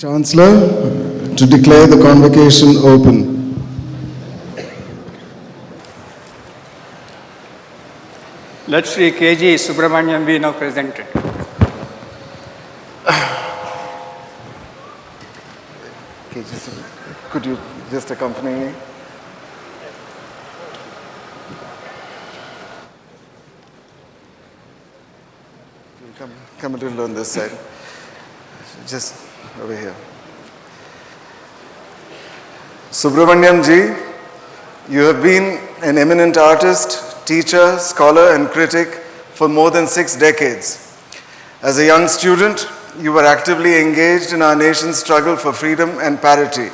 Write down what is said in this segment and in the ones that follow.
Chancellor to declare the convocation open. Let Sri K.G. Subramaniam be now presented. Could you just accompany me? Come a little on this side. Just over here. Subramaniam ji, you have been an eminent artist, teacher, scholar and critic for more than 6 decades. As a young student, you were actively engaged in our nation's struggle for freedom and parity.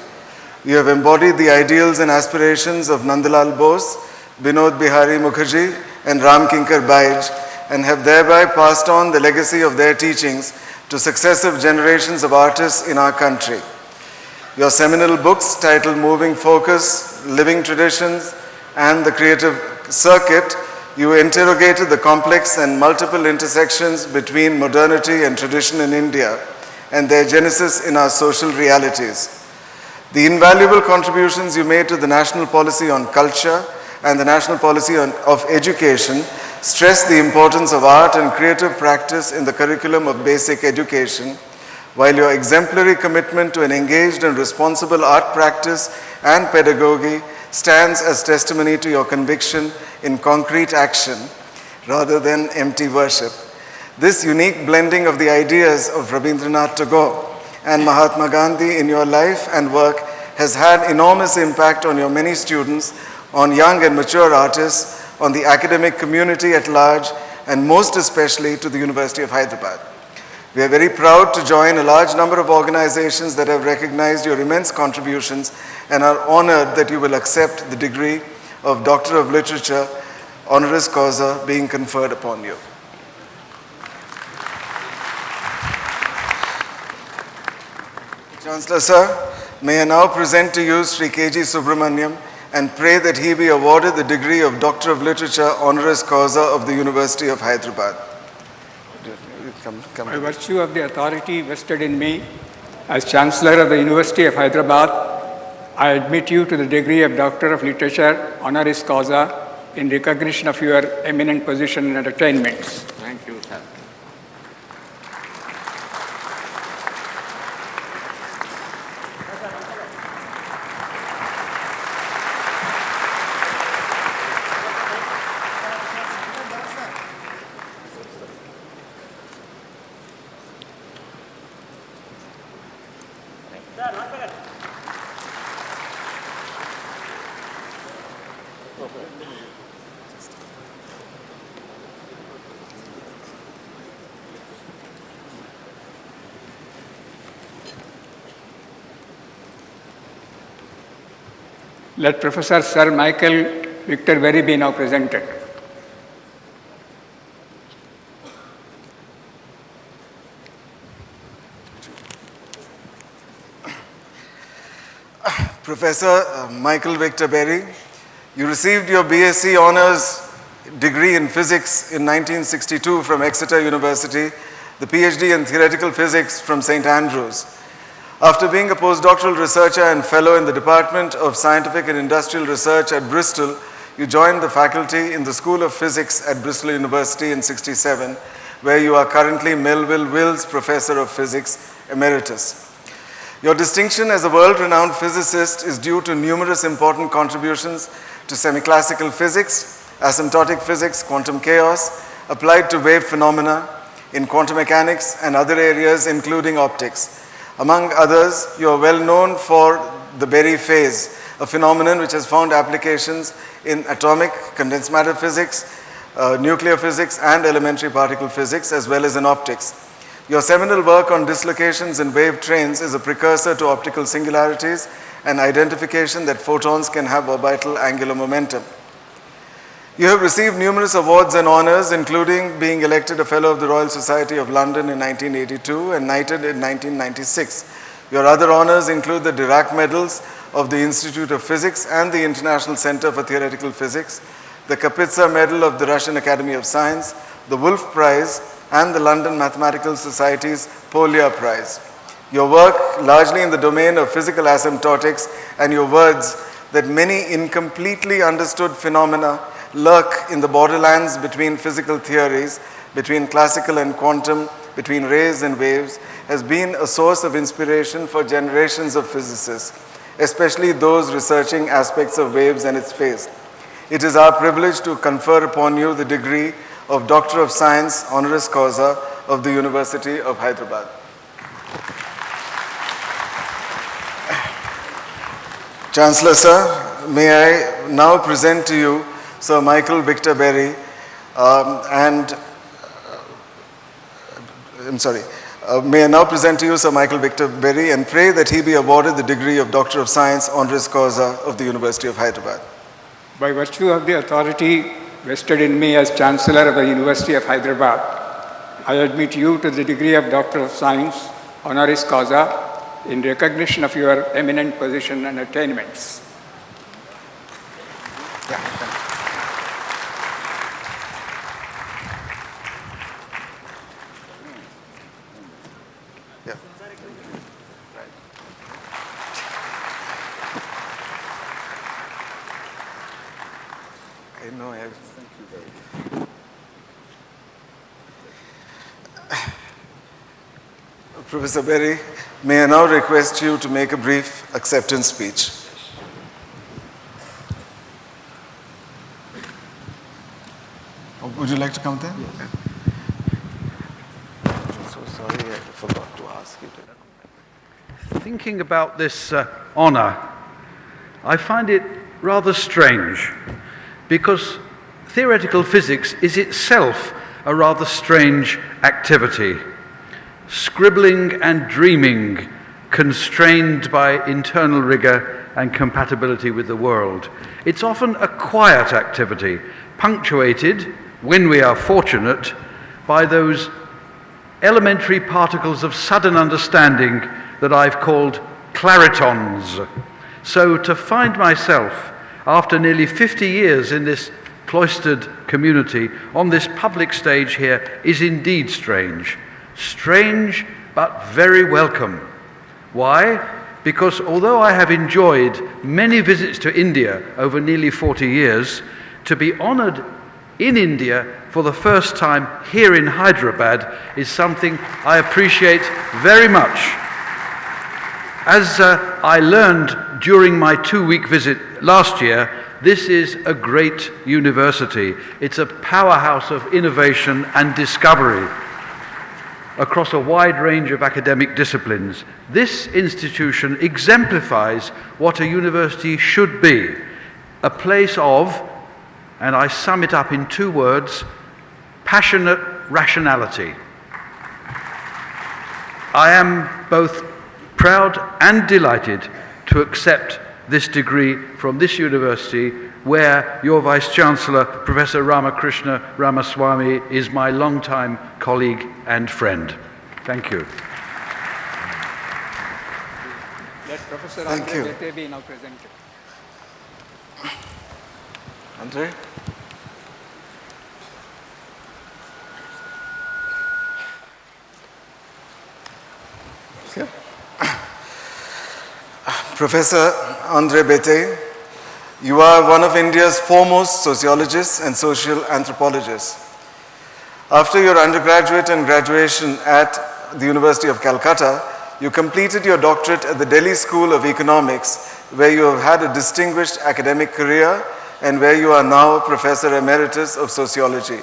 You have embodied the ideals and aspirations of Nandalal Bose, Binod Bihari Mukherjee and Ram Kinkar Baij, and have thereby passed on the legacy of their teachings to successive generations of artists in our country. Your seminal books titled Moving Focus, Living Traditions, and The Creative Circuit, you interrogated the complex and multiple intersections between modernity and tradition in India and their genesis in our social realities. The invaluable contributions you made to the national policy on culture and the national policy of education stress the importance of art and creative practice in the curriculum of basic education, while your exemplary commitment to an engaged and responsible art practice and pedagogy stands as testimony to your conviction in concrete action rather than empty worship. This unique blending of the ideas of Rabindranath Tagore and Mahatma Gandhi in your life and work has had enormous impact on your many students, on young and mature artists, on the academic community at large, and most especially to the University of Hyderabad. We are very proud to join a large number of organizations that have recognized your immense contributions and are honored that you will accept the degree of Doctor of Literature, honoris causa, being conferred upon you. Chancellor Sir, may I now present to you Sri K.G. Subramaniam and pray that he be awarded the degree of Doctor of Literature, honoris causa of the University of Hyderabad. By virtue of the authority vested in me as Chancellor of the University of Hyderabad, I admit you to the degree of Doctor of Literature, honoris causa, in recognition of your eminent position and attainments. Thank you, sir. Let Professor Sir Michael Victor Berry be now presented. Professor Michael Victor Berry, you received your BSc Honours degree in Physics in 1962 from Exeter University, the PhD in Theoretical Physics from St. Andrews. After being a postdoctoral researcher and fellow in the Department of Scientific and Industrial Research at Bristol, you joined the faculty in the School of Physics at Bristol University in 1967, where you are currently Melville Wills Professor of Physics Emeritus. Your distinction as a world-renowned physicist is due to numerous important contributions to semi-classical physics, asymptotic physics, quantum chaos, applied to wave phenomena, in quantum mechanics and other areas including optics. Among others, you are well known for the Berry phase, a phenomenon which has found applications in atomic, condensed matter physics, nuclear physics and elementary particle physics, as well as in optics. Your seminal work on dislocations in wave trains is a precursor to optical singularities and identification that photons can have orbital angular momentum. You have received numerous awards and honors, including being elected a Fellow of the Royal Society of London in 1982 and knighted in 1996. Your other honors include the Dirac Medals of the Institute of Physics and the International Center for Theoretical Physics, the Kapitsa Medal of the Russian Academy of Science, the Wolf Prize, and the London Mathematical Society's Polya Prize. Your work, largely in the domain of physical asymptotics, and your words that many incompletely understood phenomena lurk in the borderlands between physical theories, between classical and quantum, between rays and waves, has been a source of inspiration for generations of physicists, especially those researching aspects of waves and its phase. It is our privilege to confer upon you the degree of Doctor of Science, honoris causa of the University of Hyderabad. Chancellor Sir, may I now present to you Sir Michael Victor Berry may I now present to you Sir Michael Victor Berry and pray that he be awarded the degree of Doctor of Science, honoris causa of the University of Hyderabad. By virtue of the authority vested in me as Chancellor of the University of Hyderabad, I admit you to the degree of Doctor of Science, honoris causa, in recognition of your eminent position and attainments. I know. Thank you very much. Professor Berry, may I now request you to make a brief acceptance speech. Would you like to come there? Yes. I'm so sorry, I forgot to ask you to. Thinking about this honor, I find it rather strange because theoretical physics is itself a rather strange activity. Scribbling and dreaming, constrained by internal rigor and compatibility with the world. It's often a quiet activity, punctuated, when we are fortunate, by those elementary particles of sudden understanding that I've called claritons. So to find myself, after nearly 50 years in this cloistered community, on this public stage here, is indeed strange. Strange, but very welcome. Why? Because although I have enjoyed many visits to India over nearly 40 years, to be honored in India for the first time here in Hyderabad is something I appreciate very much. As I learned during my 2-week visit last year, this is a great university. It's a powerhouse of innovation and discovery across a wide range of academic disciplines. This institution exemplifies what a university should be, a place of, and I sum it up in 2 words, passionate rationality. I am both proud and delighted to accept this degree from this university, where your Vice-Chancellor, Professor Ramakrishna Ramaswamy, is my longtime colleague and friend. Thank you. Let Professor Thank you. Andre be now presented. Andre? Okay. Professor Andre Bete, you are one of India's foremost sociologists and social anthropologists. After your undergraduate and graduation at the University of Calcutta, you completed your doctorate at the Delhi School of Economics, where you have had a distinguished academic career and where you are now Professor Emeritus of Sociology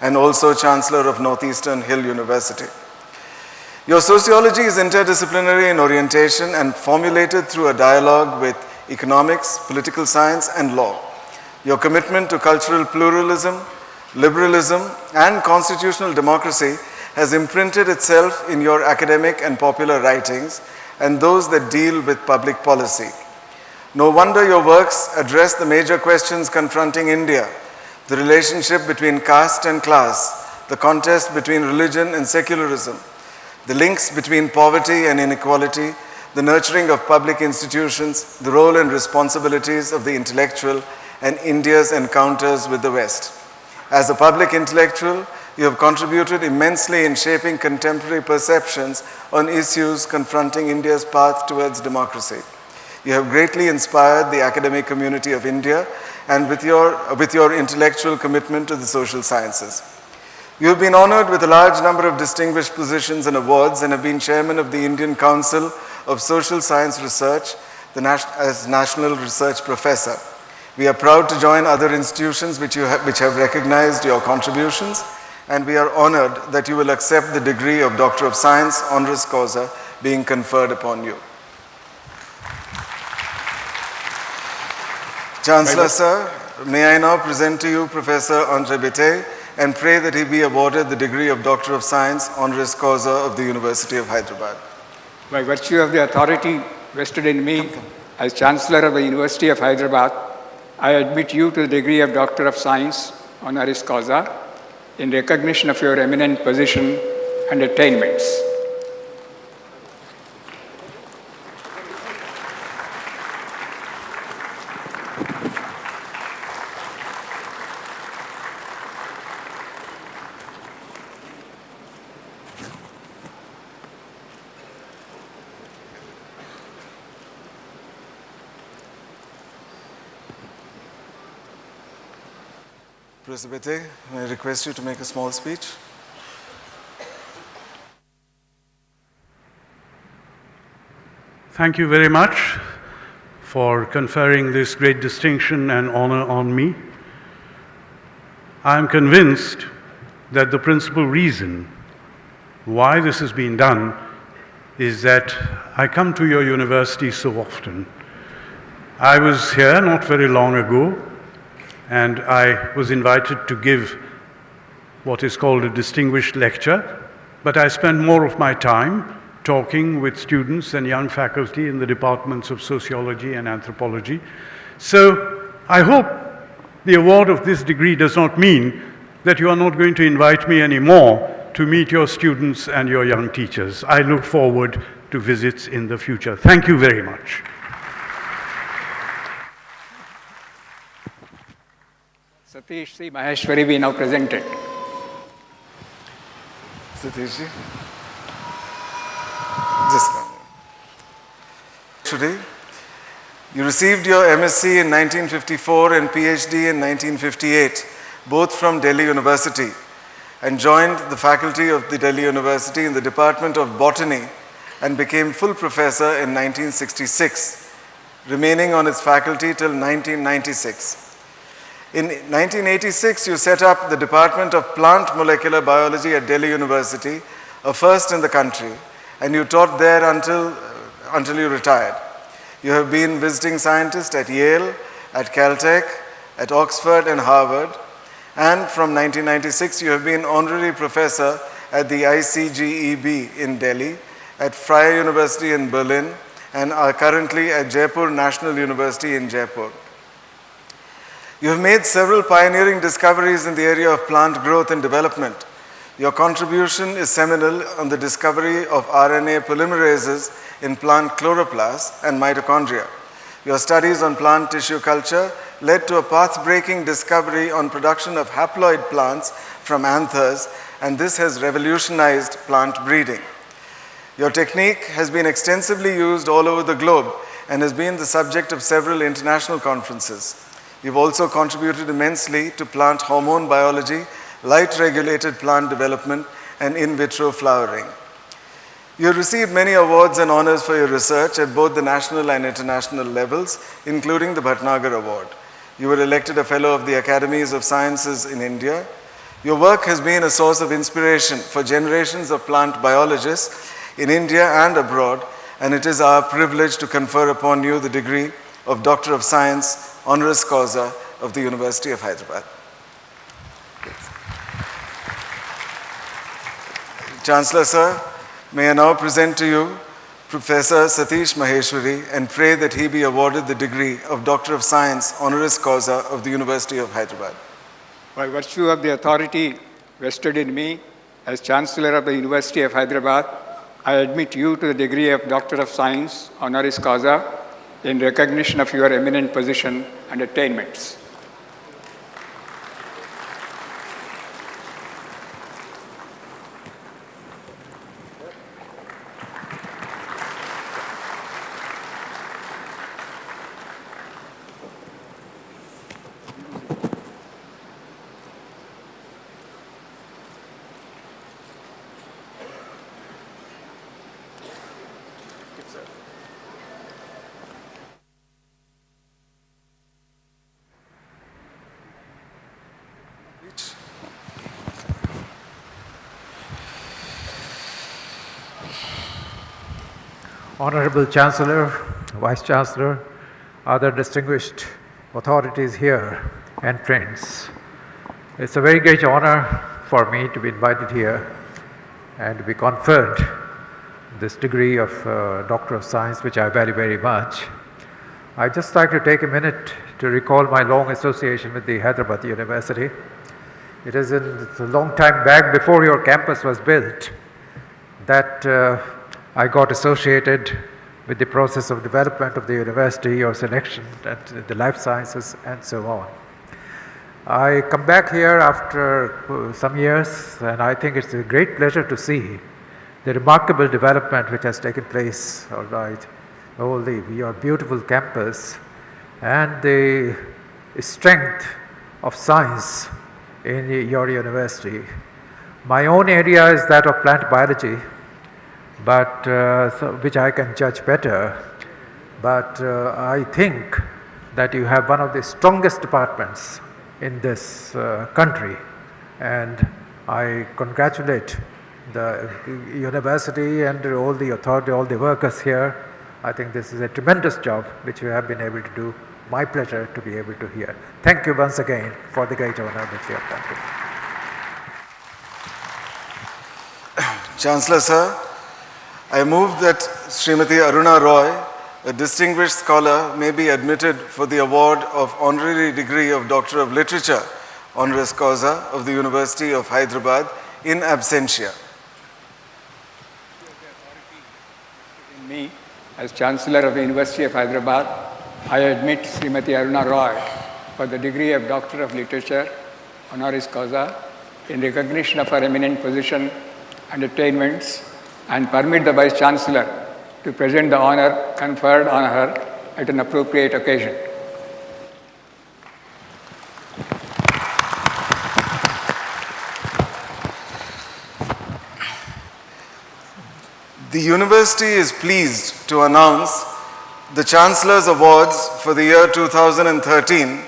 and also Chancellor of Northeastern Hill University. Your sociology is interdisciplinary in orientation and formulated through a dialogue with economics, political science, and law. Your commitment to cultural pluralism, liberalism, and constitutional democracy has imprinted itself in your academic and popular writings and those that deal with public policy. No wonder your works address the major questions confronting India: the relationship between caste and class, the contest between religion and secularism, the links between poverty and inequality, the nurturing of public institutions, the role and responsibilities of the intellectual, and India's encounters with the West. As a public intellectual, you have contributed immensely in shaping contemporary perceptions on issues confronting India's path towards democracy. You have greatly inspired the academic community of India and with your intellectual commitment to the social sciences. You have been honored with a large number of distinguished positions and awards and have been chairman of the Indian Council of Social Science Research as National Research Professor. We are proud to join other institutions which have recognized your contributions, and we are honored that you will accept the degree of Doctor of Science honoris causa being conferred upon you. Chancellor, sir, may I now present to you Professor Andre Bete and pray that he be awarded the degree of Doctor of Science honoris causa of the University of Hyderabad. By virtue of the authority vested in me as Chancellor of the University of Hyderabad, I admit you to the degree of Doctor of Science honoris causa in recognition of your eminent position and attainments. Prasabete, may I request you to make a small speech? Thank you very much for conferring this great distinction and honor on me. I am convinced that the principal reason why this has been done is that I come to your university so often. I was here not very long ago, and I was invited to give what is called a distinguished lecture, but I spend more of my time talking with students and young faculty in the departments of sociology and anthropology. So I hope the award of this degree does not mean that you are not going to invite me anymore to meet your students and your young teachers. I look forward to visits in the future. Thank you very much. Satish C. Maheshwari be now presented. Satishji, just come. Today, you received your MSc in 1954 and PhD in 1958, both from Delhi University, and joined the faculty of the Delhi University in the Department of Botany and became full professor in 1966, remaining on its faculty till 1996. In 1986, you set up the Department of Plant Molecular Biology at Delhi University, a first in the country, and you taught there until you retired. You have been visiting scientist at Yale, at Caltech, at Oxford and Harvard, and from 1996, you have been honorary professor at the ICGEB in Delhi, at Freie University in Berlin, and are currently at Jaipur National University in Jaipur. You have made several pioneering discoveries in the area of plant growth and development. Your contribution is seminal on the discovery of RNA polymerases in plant chloroplasts and mitochondria. Your studies on plant tissue culture led to a path-breaking discovery on production of haploid plants from anthers, and this has revolutionized plant breeding. Your technique has been extensively used all over the globe and has been the subject of several international conferences. You've also contributed immensely to plant hormone biology, light-regulated plant development, and in vitro flowering. You have received many awards and honors for your research at both the national and international levels, including the Bhatnagar Award. You were elected a Fellow of the Academies of Sciences in India. Your work has been a source of inspiration for generations of plant biologists in India and abroad, and it is our privilege to confer upon you the degree of Doctor of Science, honoris causa of the University of Hyderabad. Chancellor Sir, may I now present to you Professor Satish Maheshwari and pray that he be awarded the degree of Doctor of Science, honoris causa of the University of Hyderabad. By virtue of the authority vested in me as Chancellor of the University of Hyderabad, I admit you to the degree of Doctor of Science, honoris causa, in recognition of your eminent position and attainments. Honorable Chancellor, Vice Chancellor, other distinguished authorities here, and friends. It's a very great honor for me to be invited here and to be conferred this degree of Doctor of Science, which I value very much. I'd just like to take a minute to recall my long association with the Hyderabad University. It is a long time back, before your campus was built, that I got associated with the process of development of the university, your selection, and the life sciences, and so on. I come back here after some years, and I think it's a great pleasure to see the remarkable development which has taken place, all right, your beautiful campus, and the strength of science in your university. My own area is that of plant biology, but which I can judge better. But I think that you have one of the strongest departments in this country, and I congratulate the university and all the authority, all the workers here. I think this is a tremendous job which you have been able to do. My pleasure to be able to hear. Thank you once again for the great honor that you have done to me. Chancellor Sir, I move that Srimati Aruna Roy, a distinguished scholar, may be admitted for the award of honorary degree of Doctor of Literature, honoris causa of the University of Hyderabad in absentia. Me, as Chancellor of the University of Hyderabad, I admit Srimati Aruna Roy for the degree of Doctor of Literature, honoris causa, in recognition of her eminent position and attainments, and permit the Vice Chancellor to present the honor conferred on her at an appropriate occasion. The University is pleased to announce the Chancellor's Awards for the year 2013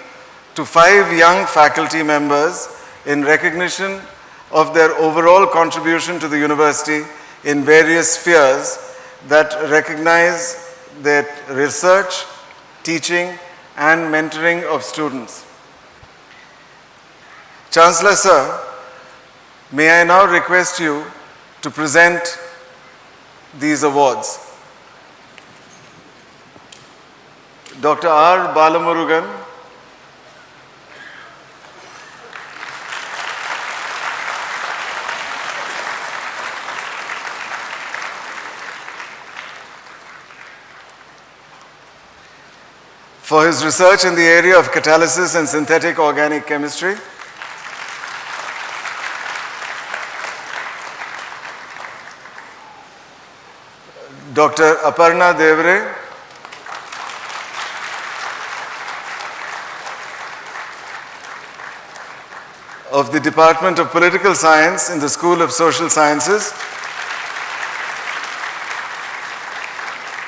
to 5 young faculty members in recognition of their overall contribution to the University in various spheres that recognize their research, teaching, and mentoring of students. Chancellor Sir, may I now request you to present these awards. Dr. R. Balamurugan, for his research in the area of catalysis and synthetic organic chemistry. Dr. Aparna Devre, of the Department of Political Science in the School of Social Sciences,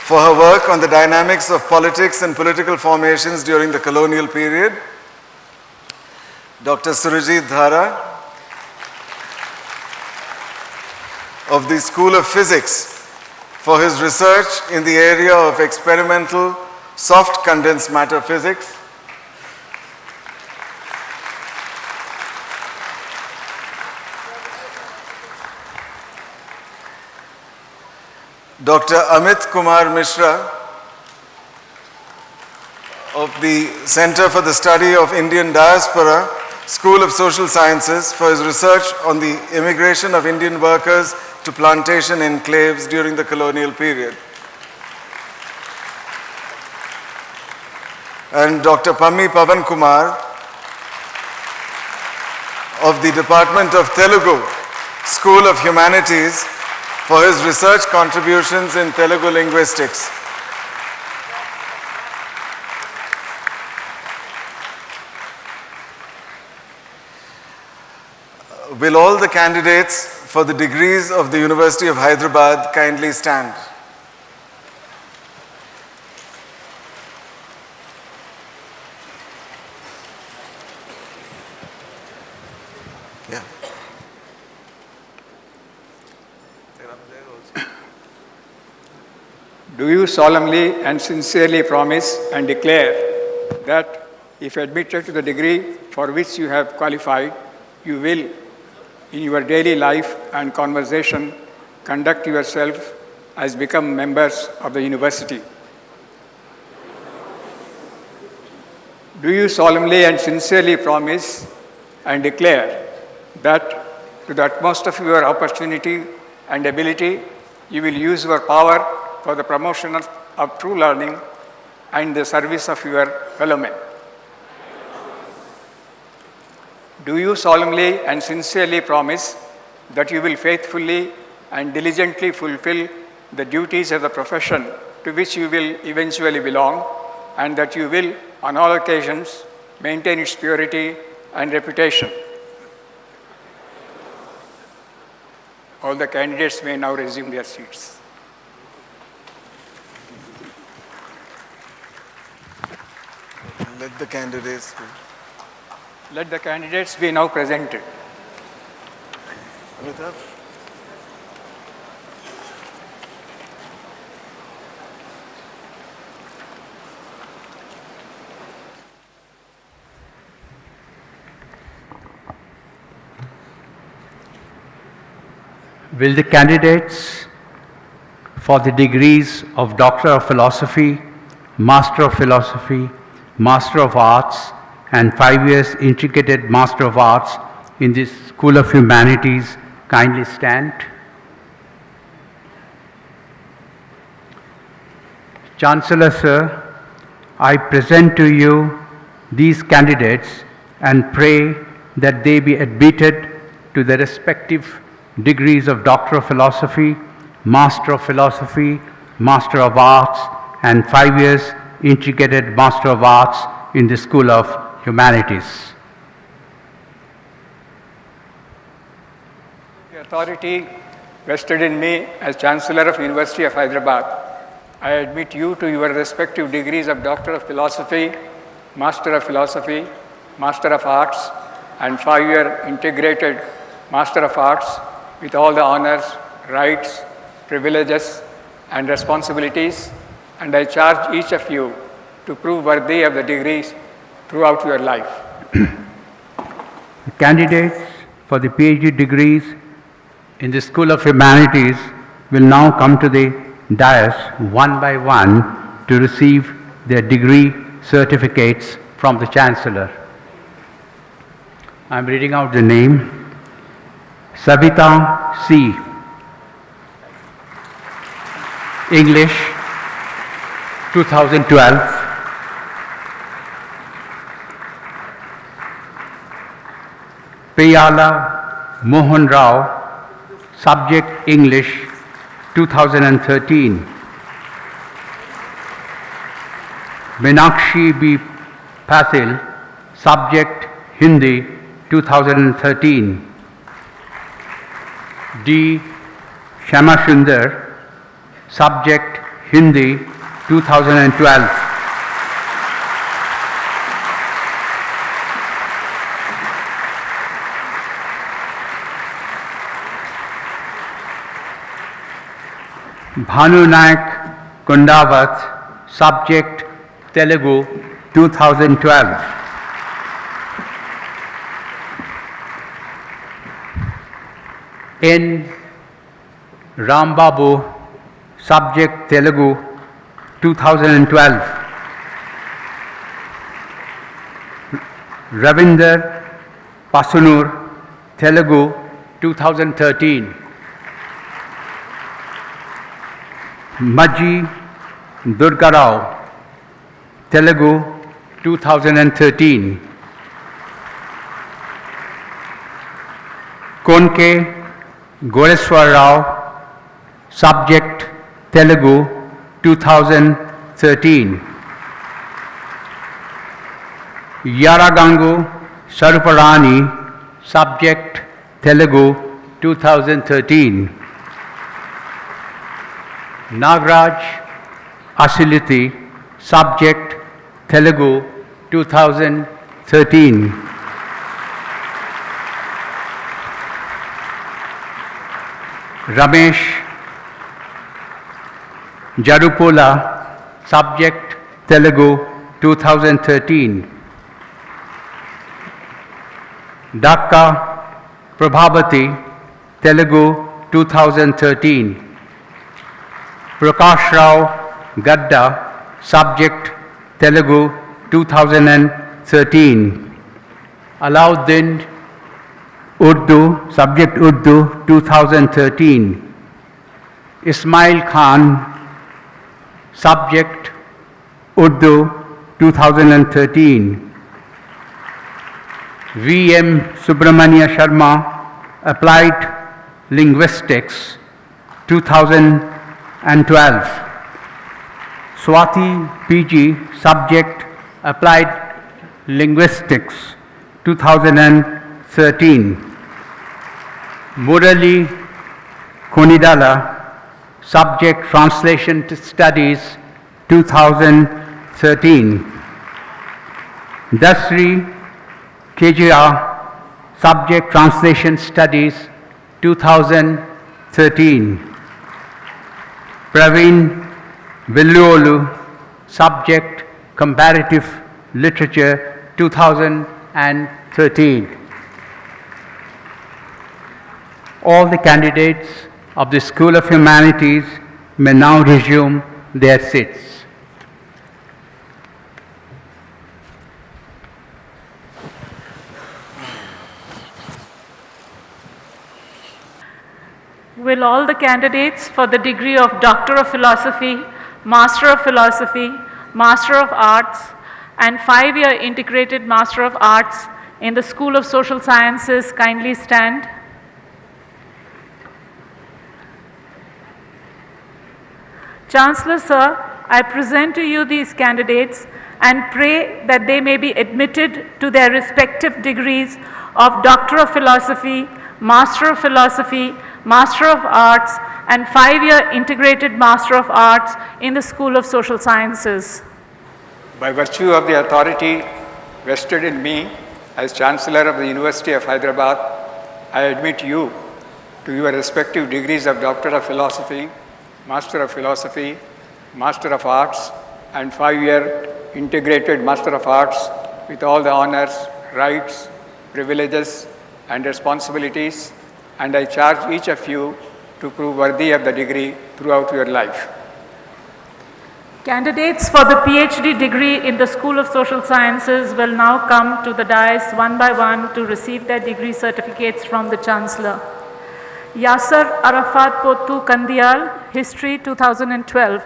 for her work on the dynamics of politics and political formations during the colonial period. Dr. Surajit Dhara, of the School of Physics, for his research in the area of experimental soft condensed matter physics. Dr. Amit Kumar Mishra, of the Center for the Study of Indian Diaspora, School of Social Sciences, for his research on the immigration of Indian workers to plantation enclaves during the colonial period. And Dr. Pammi Pavan Kumar, of the Department of Telugu, School of Humanities, for his research contributions in Telugu linguistics. Will all the candidates for the degrees of the University of Hyderabad kindly stand? Yeah. Do you solemnly and sincerely promise and declare that if admitted to the degree for which you have qualified, you will, in your daily life and conversation, conduct yourself as become members of the university? Do you solemnly and sincerely promise and declare that to the utmost of your opportunity and ability, you will use your power for the promotion of true learning and the service of your fellow men? Do you solemnly and sincerely promise that you will faithfully and diligently fulfill the duties of the profession to which you will eventually belong, and that you will, on all occasions, maintain its purity and reputation? All the candidates may now resume their seats. Let the candidates be. Let the candidates be now presented. Amitabh? Will the candidates for the degrees of Doctor of Philosophy, Master of Philosophy, Master of Arts, and 5 years Integrated Master of Arts in the School of Humanities kindly stand? Chancellor Sir, I present to you these candidates and pray that they be admitted to the respective degrees of Doctor of Philosophy, Master of Philosophy, Master of Arts, and 5 years Integrated Master of Arts in the School of Humanities. The authority vested in me as Chancellor of University of Hyderabad, I admit you to your respective degrees of Doctor of Philosophy, Master of Philosophy, Master of Arts, and 5-year Integrated Master of Arts with all the honors, rights, privileges, and responsibilities, and I charge each of you to prove worthy of the degrees throughout your life. The candidates for the PhD degrees in the School of Humanities will now come to the dais one by one to receive their degree certificates from the Chancellor. I am reading out the name. Savita C. English, 2012. Priyala Mohan Rao, subject English, 2013. Meenakshi B. Patil, subject Hindi, 2013. D. Shamashundar, subject Hindi, 2012. Bhanu Naik Kundavat, subject Telugu, 2012. N. Rambabu, subject Telugu, 2012. Ravinder Pasunur, Telugu, 2013. Maji Durgarao, Telugu, 2013. Konke Goreswar Rao, subject Telugu, 2013. Yaragangu Saruparani, subject Telugu, 2013. Nagraj Asiliti, subject Telugu, 2013. Ramesh Jarupola, subject Telugu, 2013. Dhaka Prabhavati, Telugu, 2013. Prakash Rao Gadda, subject Telugu, 2013. Alauddin Urdu, subject Urdu, 2013. Ismail Khan, subject Urdu, 2013. V.M. Subramania Sharma, Applied Linguistics, 2012. Swati P.G., subject Applied Linguistics, 2013. Murali Konidala, subject Translation Studies 2013. Dasri Kejira, subject Translation Studies 2013. Praveen Villuolu, subject Comparative Literature 2013. All the candidates of the School of Humanities may now resume their seats. Will all the candidates for the degree of Doctor of Philosophy, Master of Philosophy, Master of Arts, and 5-year Integrated Master of Arts in the School of Social Sciences kindly stand? Chancellor, sir, I present to you these candidates and pray that they may be admitted to their respective degrees of Doctor of Philosophy, Master of Philosophy, Master of Arts, and 5-year Integrated Master of Arts in the School of Social Sciences. By virtue of the authority vested in me as Chancellor of the University of Hyderabad, I admit you to your respective degrees of Doctor of Philosophy, Master of Philosophy, Master of Arts, and 5-year Integrated Master of Arts with all the honors, rights, privileges, and responsibilities, and I charge each of you to prove worthy of the degree throughout your life. Candidates for the PhD degree in the School of Social Sciences will now come to the dais one by one to receive their degree certificates from the Chancellor. Yasser Arafat Potu Kandial, History 2012.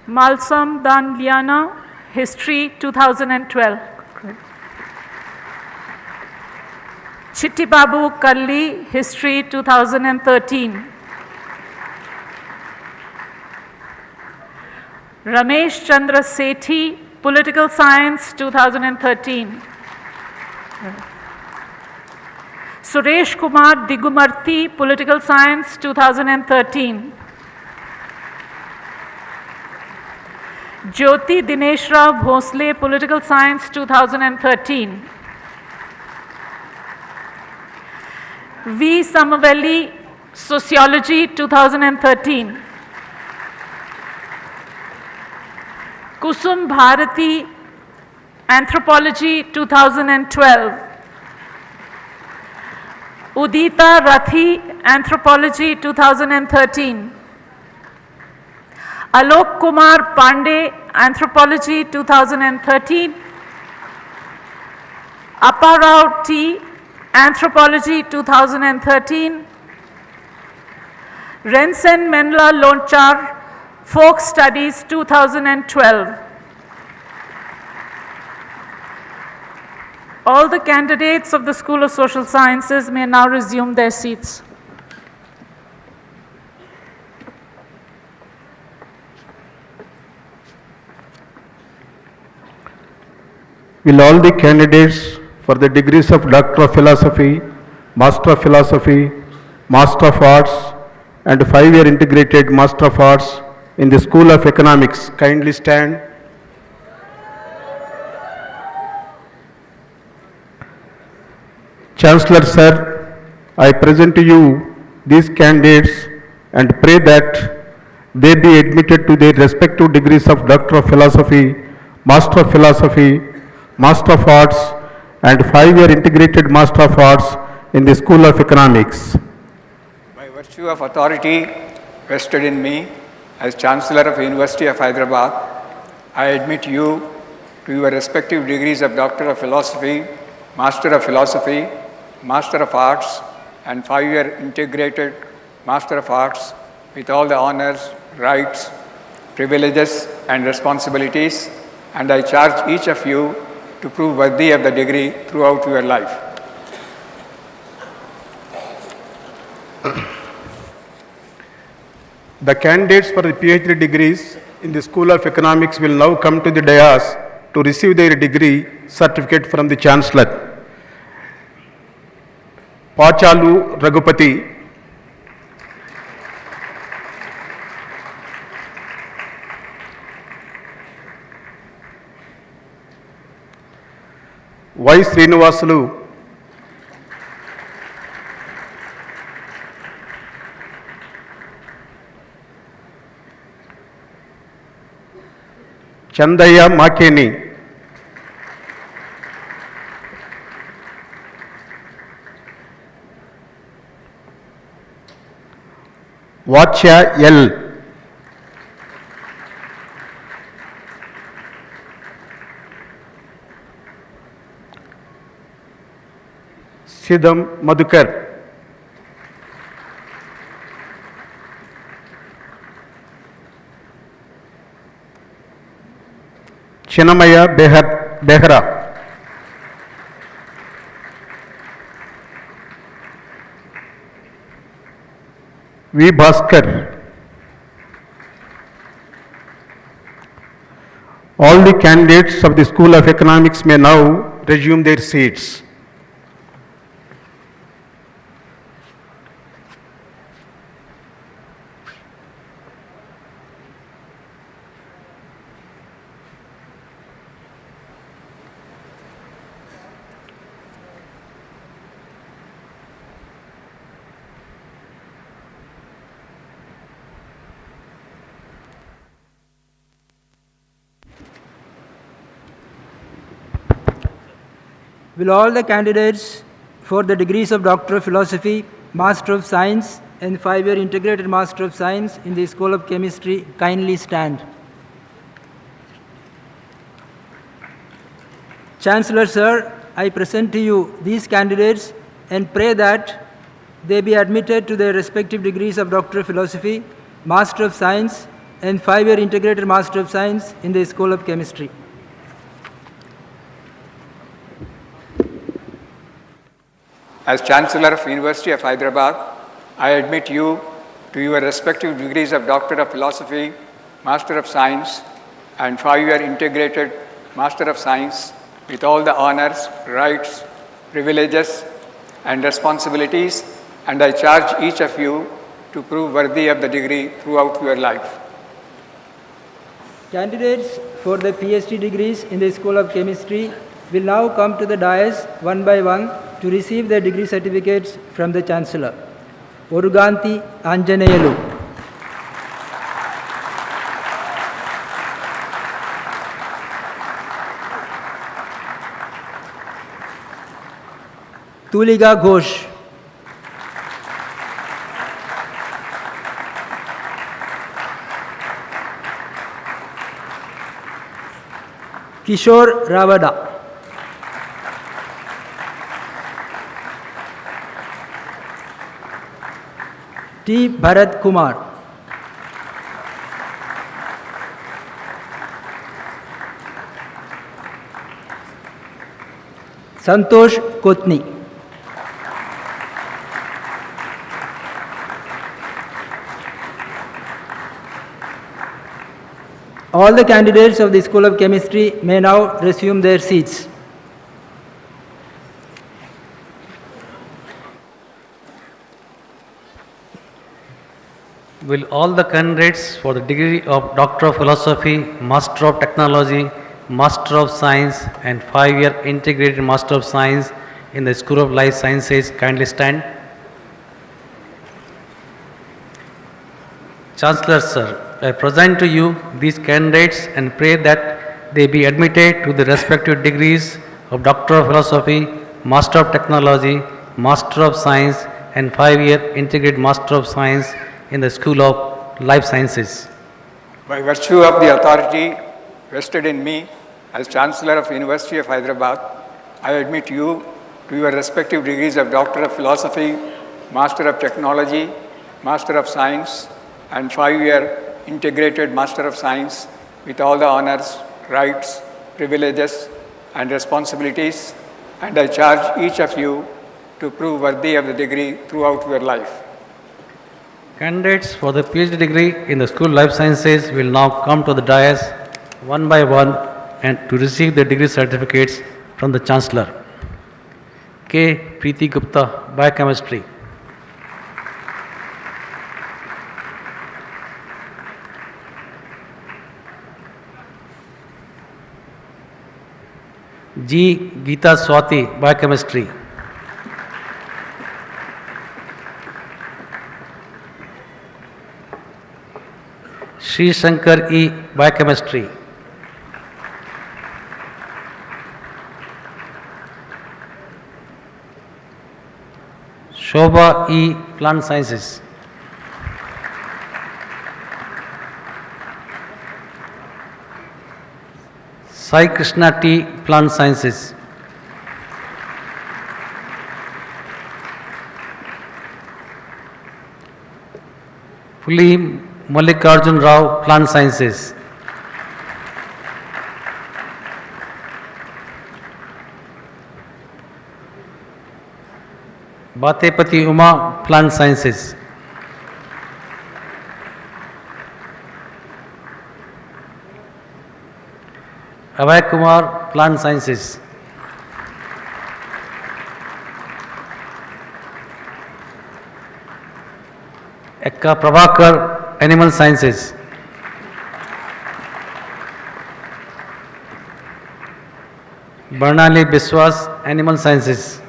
Malsam Dan Liana, History 2012. Chittibabu Kalli, History 2013. Ramesh Chandra Sethi, Political Science 2013. Suresh Kumar Digumarti, Political Science 2013. Jyoti Dinesh Rao Bhosle, Political Science 2013. V. Samavelli, Sociology 2013. Kusum Bharati, Anthropology 2012. Udita Rathi, Anthropology 2013. Alok Kumar Pandey, Anthropology 2013. Apparao T, Anthropology 2013. Rensen Menla Lonchar, Folk Studies 2012. All the candidates of the School of Social Sciences may now resume their seats. Will all the candidates for the degrees of Doctor of Philosophy, Master of Philosophy, Master of Arts, and 5-year Integrated Master of Arts in the School of Economics kindly stand? Chancellor, sir, I present to you these candidates and pray that they be admitted to their respective degrees of Doctor of Philosophy, Master of Philosophy, Master of Arts, and 5-year Integrated Master of Arts in the School of Economics. By virtue of authority vested in me as Chancellor of the University of Hyderabad, I admit you to your respective degrees of Doctor of Philosophy, Master of Philosophy, Master of Arts, and 5-year Integrated Master of Arts with all the honors, rights, privileges, and responsibilities, and I charge each of you to prove worthy of the degree throughout your life. The candidates for the PhD degrees in the School of Economics will now come to the dais to receive their degree certificate from the Chancellor. Pachalu Raghupathi, Y Srinivasulu, Chandaiah Makeni, Vachya L, Sidam Madhukar, Chinnamayya Behara, V Bhaskar. All the candidates of the School of Economics may now resume their seats. Will all the candidates for the degrees of Doctor of Philosophy, Master of Science, and 5-year Integrated Master of Science in the School of Chemistry kindly stand? Chancellor Sir, I present to you these candidates and pray that they be admitted to their respective degrees of Doctor of Philosophy, Master of Science, and 5-year Integrated Master of Science in the School of Chemistry. As Chancellor of University of Hyderabad, I admit you to your respective degrees of Doctor of Philosophy, Master of Science, and 5-year Integrated Master of Science with all the honors, rights, privileges, and responsibilities, and I charge each of you to prove worthy of the degree throughout your life. Candidates for the PhD degrees in the School of Chemistry will now come to the dais one by one to receive their degree certificates from the Chancellor. Oruganti Anjaneyulu. Tuliga Ghosh. Kishore Ravada. T. Bharat Kumar. Santosh Kotni. All the candidates of the School of Chemistry may now resume their seats. Will all the candidates for the degree of Doctor of Philosophy, Master of Technology, Master of Science, and 5-year Integrated Master of Science in the School of Life Sciences kindly stand? Chancellor Sir, I present to you these candidates and pray that they be admitted to the respective degrees of Doctor of Philosophy, Master of Technology, Master of Science, and 5-year Integrated Master of Science in the School of Life Sciences. By virtue of the authority vested in me as Chancellor of University of Hyderabad, I admit you to your respective degrees of Doctor of Philosophy, Master of Technology, Master of Science, and 5-year Integrated Master of Science with all the honors, rights, privileges, and responsibilities, and I charge each of you to prove worthy of the degree throughout your life. Candidates for the PhD degree in the School of Life Sciences will now come to the dais one by one and to receive their degree certificates from the Chancellor. K. Preeti Gupta, Biochemistry. G. Geeta Swati, Biochemistry. Sri Shankar E, Biochemistry. Shobha E, Plant Sciences. Sai Krishna T, Plant Sciences. Puli Mallikarjun Rao, Plant Sciences. Batepati Uma, Plant Sciences. Abhay Kumar, Plant Sciences. Ekka Prabhakar, Animal Sciences. Barnali Biswas, Animal Sciences.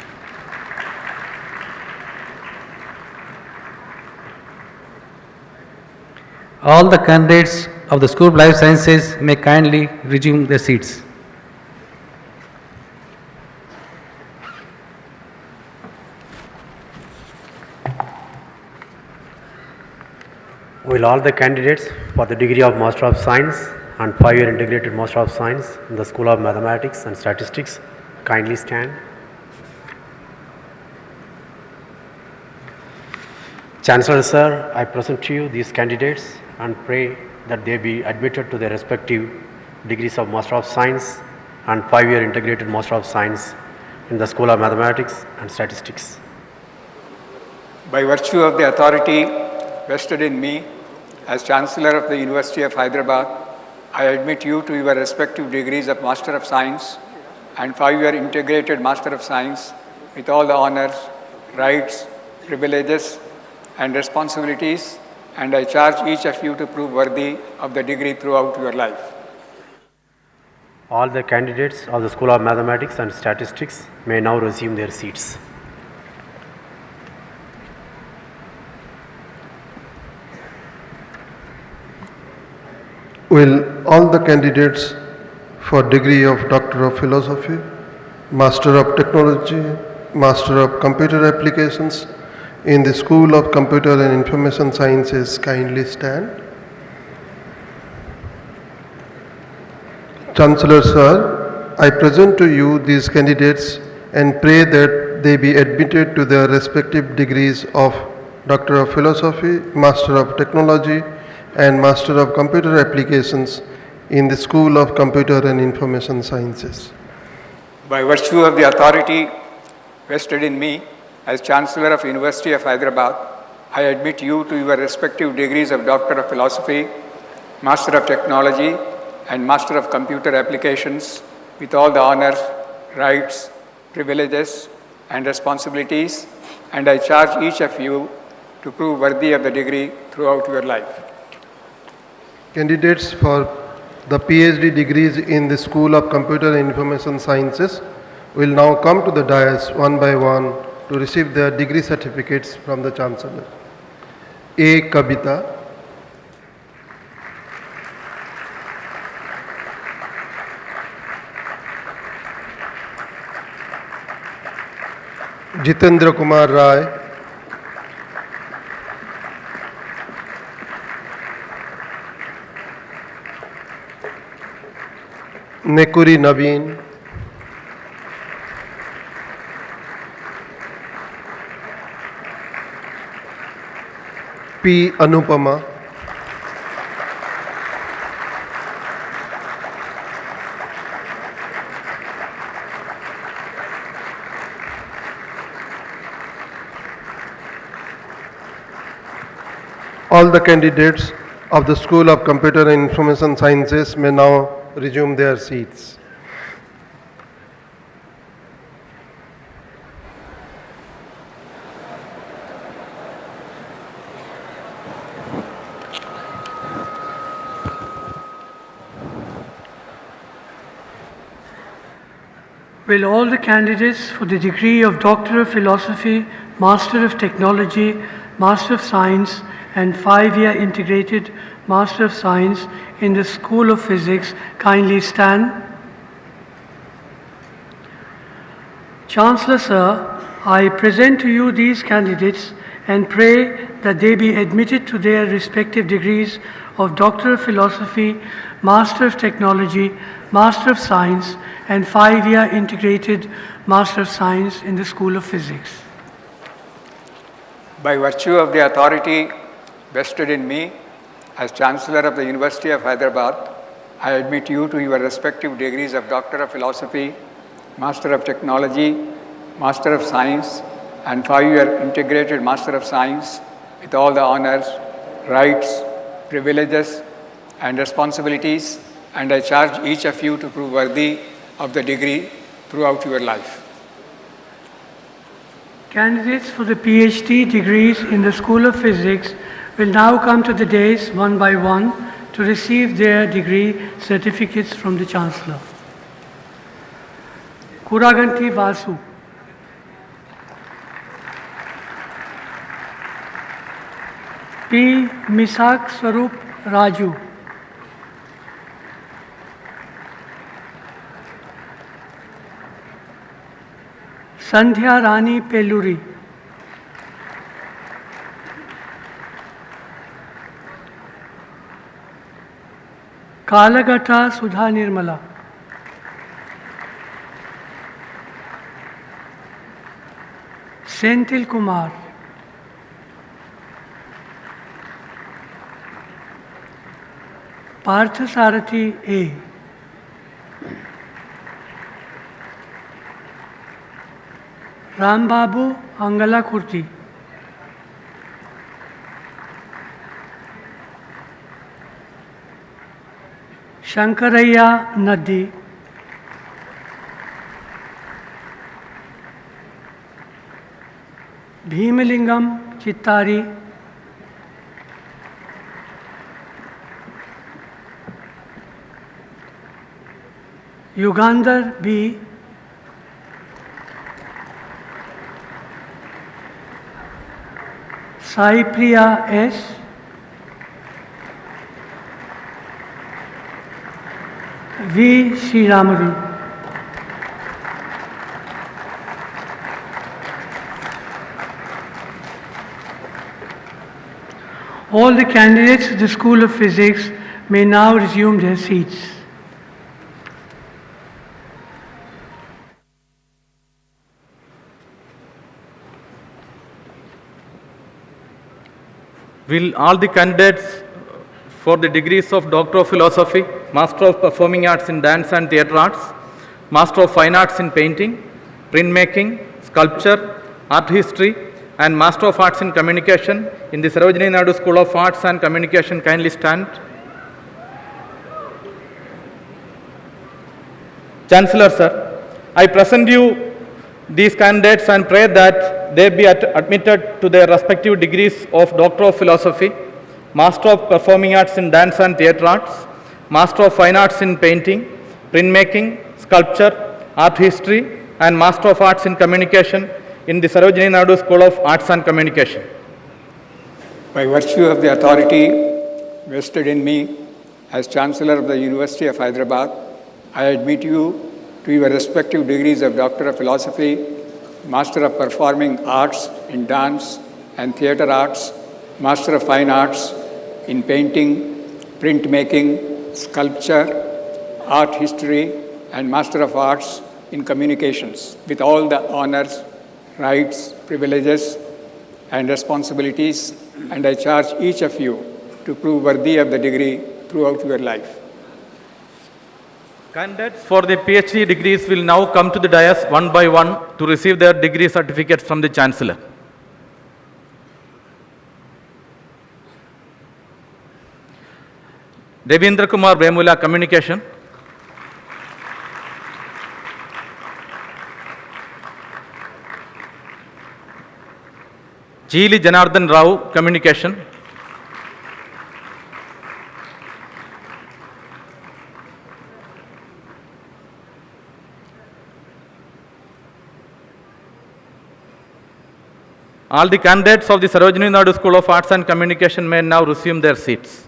All the candidates of the School of Life Sciences may kindly resume their seats. Will all the candidates for the degree of Master of Science and 5-year integrated Master of Science in the School of Mathematics and Statistics kindly stand? Chancellor Sir, I present to you these candidates and pray that they be admitted to their respective degrees of Master of Science and 5-year integrated Master of Science in the School of Mathematics and Statistics. By virtue of the authority vested in me as Chancellor of the University of Hyderabad, I admit you to your respective degrees of Master of Science and 5-year integrated Master of Science with all the honors, rights, privileges, and responsibilities, and I charge each of you to prove worthy of the degree throughout your life. All the candidates of the School of Mathematics and Statistics may now resume their seats. Will all the candidates for degree of Doctor of Philosophy, Master of Technology, Master of Computer Applications in the School of Computer and Information Sciences kindly stand? Chancellor Sir, I present to you these candidates and pray that they be admitted to their respective degrees of Doctor of Philosophy, Master of Technology, and Master of Computer Applications in the School of Computer and Information Sciences. By virtue of the authority vested in me as Chancellor of University of Hyderabad, I admit you to your respective degrees of Doctor of Philosophy, Master of Technology, and Master of Computer Applications with all the honors, rights, privileges, and responsibilities, and I charge each of you to prove worthy of the degree throughout your life. Candidates for the PhD degrees in the School of Computer and Information Sciences will now come to the dais one by one to receive their degree certificates from the Chancellor. A. Kavita, Jitendra Kumar Rai, Nekuri Naveen, P. Anupama, all the candidates of the School of Computer and Information Sciences may now resume their seats. Will all the candidates for the degree of Doctor of Philosophy, Master of Technology, Master of Science, and 5-year integrated Master of Science in the School of Physics kindly stand? Chancellor Sir, I present to you these candidates and pray that they be admitted to their respective degrees of Doctor of Philosophy, Master of Technology, Master of Science, and 5-year integrated Master of Science in the School of Physics. By virtue of the authority vested in me as Chancellor of the University of Hyderabad, I admit you to your respective degrees of Doctor of Philosophy, Master of Technology, Master of Science, and 5-year integrated Master of Science with all the honors, rights, privileges, and responsibilities, and I charge each of you to prove worthy of the degree throughout your life. Candidates for the PhD degrees in the School of Physics will now come to the dais one by one to receive their degree certificates from the Chancellor. Kuraganti Vasu. P. Misak Swarup Raju. Sandhya Rani Peluri. Kalagata Sudha Nirmala. Senthil Kumar. Parthasarathi A. Rambabu Angala Kurti. Shankaraya Nadi. Bhimalingam Chittari. Yugandhar B. Sai Priya S. V. Sriramaru. All the candidates of the School of Physics may now resume their seats. Will all the candidates for the degrees of Doctor of Philosophy, Master of Performing Arts in Dance and Theatre Arts, Master of Fine Arts in Painting, Printmaking, Sculpture, Art History, and Master of Arts in Communication in the Sarojini Naidu School of Arts and Communication kindly stand? Chancellor Sir, I present you these candidates and pray that they be admitted to their respective degrees of Doctor of Philosophy, Master of Performing Arts in Dance and Theatre Arts, Master of Fine Arts in Painting, Printmaking, Sculpture, Art History, and Master of Arts in Communication in the Sarojini Naidu School of Arts and Communication. By virtue of the authority vested in me as Chancellor of the University of Hyderabad, I admit you to your respective degrees of Doctor of Philosophy, Master of Performing Arts in Dance and Theatre Arts, Master of Fine Arts in Painting, Printmaking, Sculpture, Art History, and Master of Arts in Communications, with all the honors, rights, privileges, and responsibilities, and I charge each of you to prove worthy of the degree throughout your life. Candidates for the PhD degrees will now come to the dais one by one to receive their degree certificates from the Chancellor. Devendra Kumar Vemula, Communication. Jeeli Janardhan Rao, Communication. All the candidates of the Sarojini Naidu School of Arts and Communication may now resume their seats.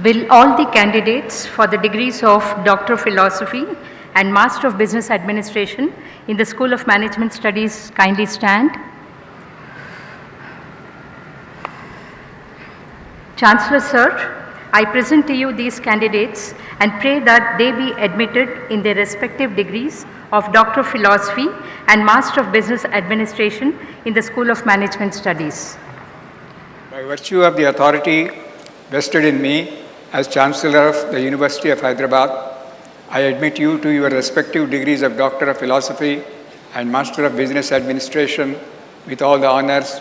Will all the candidates for the degrees of Doctor of Philosophy and Master of Business Administration in the School of Management Studies kindly stand? Chancellor Sir, I present to you these candidates and pray that they be admitted in their respective degrees of Doctor of Philosophy and Master of Business Administration in the School of Management Studies. By virtue of the authority vested in me as Chancellor of the University of Hyderabad, I admit you to your respective degrees of Doctor of Philosophy and Master of Business Administration with all the honors,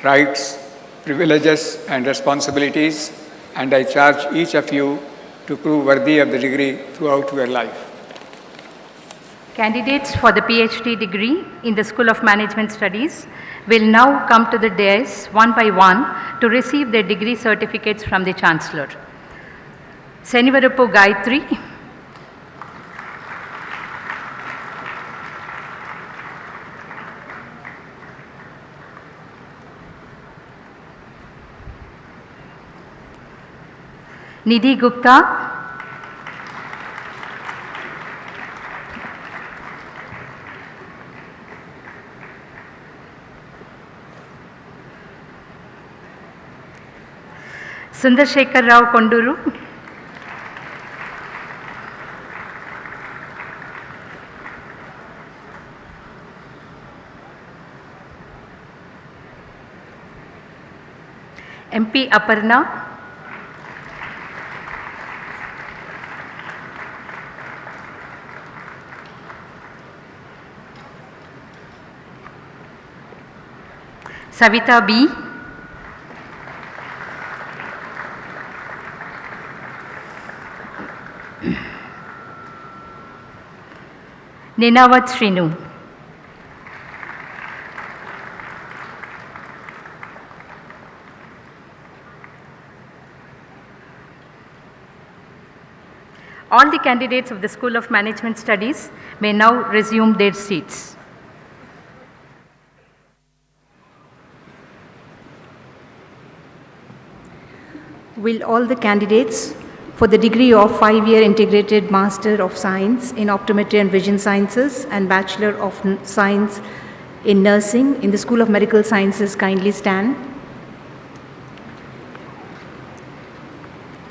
rights, privileges and responsibilities, and I charge each of you to prove worthy of the degree throughout your life. Candidates for the PhD degree in the School of Management Studies will now come to the dais one by one to receive their degree certificates from the Chancellor. Senivarapu Gayatri, Nidhi Gupta, Sundarshekhar Rao Konduru, MP Aparna, Savita B, Ninawat Srinu. All the candidates of the School of Management Studies may now resume their seats. Will all the candidates for the degree of 5-year Integrated Master of Science in Optometry and Vision Sciences and Bachelor of Science in Nursing in the School of Medical Sciences kindly stand?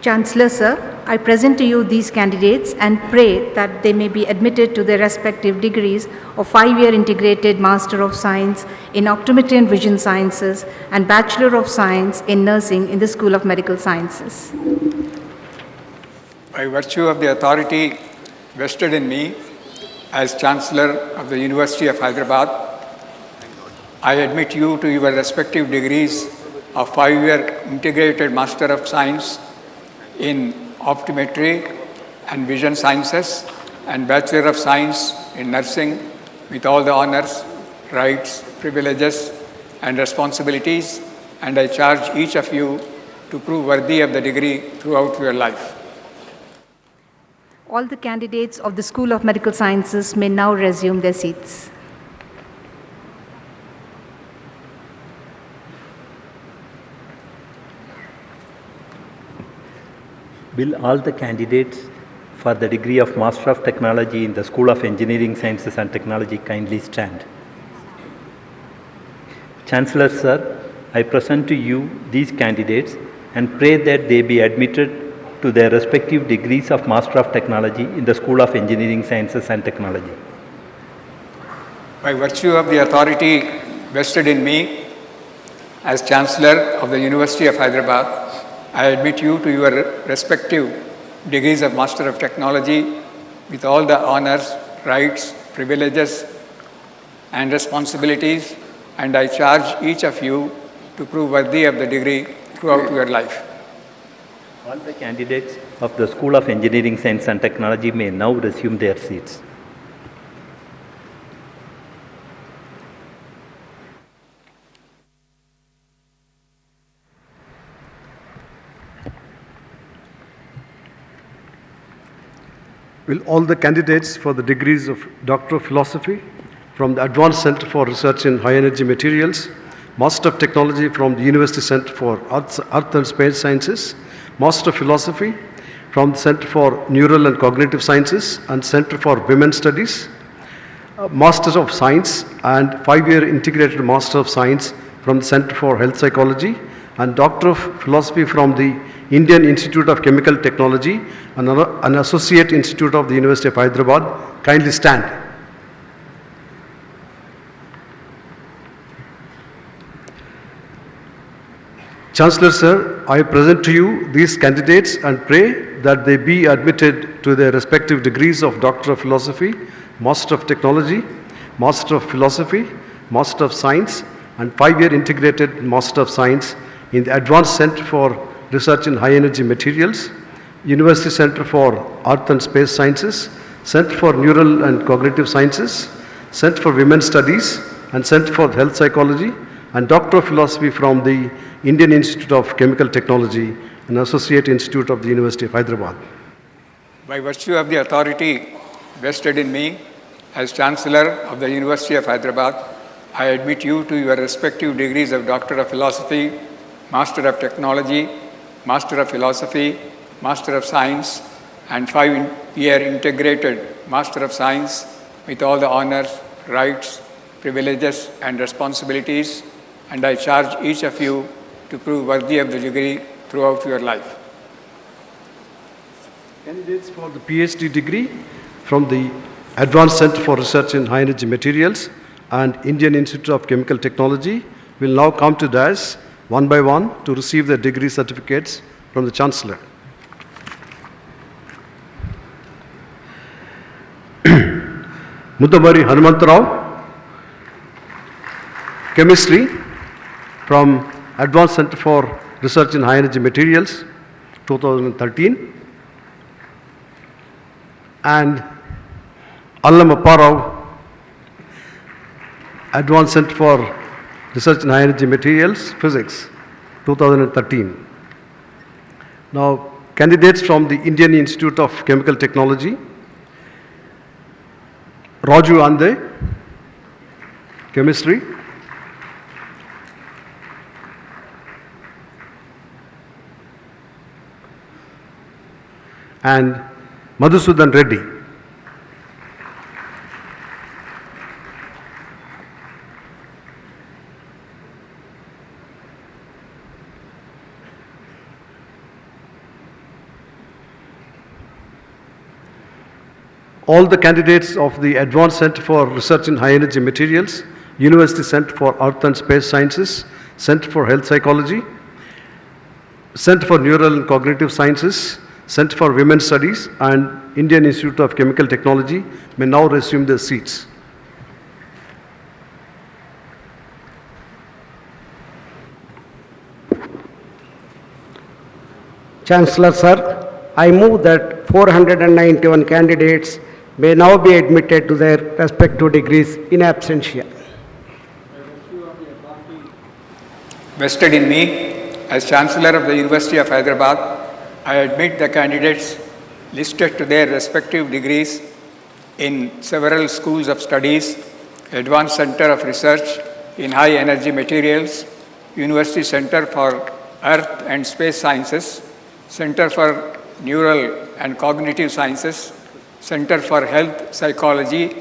Chancellor Sir, I present to you these candidates and pray that they may be admitted to their respective degrees of 5-year Integrated Master of Science in Optometry and Vision Sciences and Bachelor of Science in Nursing in the School of Medical Sciences. By virtue of the authority vested in me as Chancellor of the University of Hyderabad, I admit you to your respective degrees of 5-year Integrated Master of Science in Optometry and Vision Sciences and Bachelor of Science in Nursing with all the honors, rights, privileges and responsibilities, and I charge each of you to prove worthy of the degree throughout your life. All the candidates of the School of Medical Sciences may now resume their seats. Will all the candidates for the degree of Master of Technology in the School of Engineering Sciences and Technology kindly stand? Chancellor Sir, I present to you these candidates and pray that they be admitted to their respective degrees of Master of Technology in the School of Engineering Sciences and Technology. By virtue of the authority vested in me as Chancellor of the University of Hyderabad, I admit you to your respective degrees of Master of Technology with all the honors, rights, privileges and responsibilities, and I charge each of you to prove worthy of the degree throughout your life. All the candidates of the School of Engineering Science and Technology may now resume their seats. will all the candidates for the degrees of Doctor of Philosophy from the Advanced Center for Research in High Energy Materials, Master of Technology from the University Center for Earth and Space Sciences, Master of Philosophy from the Center for Neural and Cognitive Sciences and Center for Women's Studies, Master of Science and 5-year Integrated Master of Science from the Center for Health Psychology, and Doctor of Philosophy from the Indian Institute of Chemical Technology and an Associate Institute of the University of Hyderabad. Kindly stand. Chancellor Sir, I present to you these candidates and pray that they be admitted to their respective degrees of Doctor of Philosophy, Master of Technology, Master of Philosophy, Master of Science, and 5-year Integrated Master of Science in the Advanced Center for Research in High Energy Materials, University Center for Earth and Space Sciences, Center for Neural and Cognitive Sciences, Center for Women's Studies, and Center for Health Psychology, and Doctor of Philosophy from the Indian Institute of Chemical Technology, an Associate Institute of the University of Hyderabad. By virtue of the authority vested in me as Chancellor of the University of Hyderabad, I admit you to your respective degrees of Doctor of Philosophy, Master of Technology, Master of Philosophy, Master of Science, and 5-year Integrated Master of Science with all the honors, rights, privileges, and responsibilities, and I charge each of you to prove worthy of the degree throughout your life. Candidates for the PhD degree from the Advanced Center for Research in High Energy Materials and Indian Institute of Chemical Technology will now come to dais one by one to receive their degree certificates from the Chancellor. Mudamari Hanumantarao, Chemistry from Advanced Center for Research in High Energy Materials, 2013. And Allamapparao, Advanced Center for Research in High Energy Materials, Physics, 2013. Now, candidates from the Indian Institute of Chemical Technology, Raju Ande, Chemistry. And Madhusudan Reddy. All the candidates of the Advanced Center for Research in High Energy Materials, University Center for Earth and Space Sciences, Center for Health Psychology, Center for Neural and Cognitive Sciences, Center for Women's Studies, and Indian Institute of Chemical Technology may now resume their seats. Chancellor Sir, I move that 491 candidates may now be admitted to their respective degrees in absentia. Vested in me as Chancellor of the University of Hyderabad, I admit the candidates listed to their respective degrees in several schools of studies, Advanced Center of Research in High Energy Materials, University Center for Earth and Space Sciences, Center for Neural and Cognitive Sciences, Center for Health Psychology,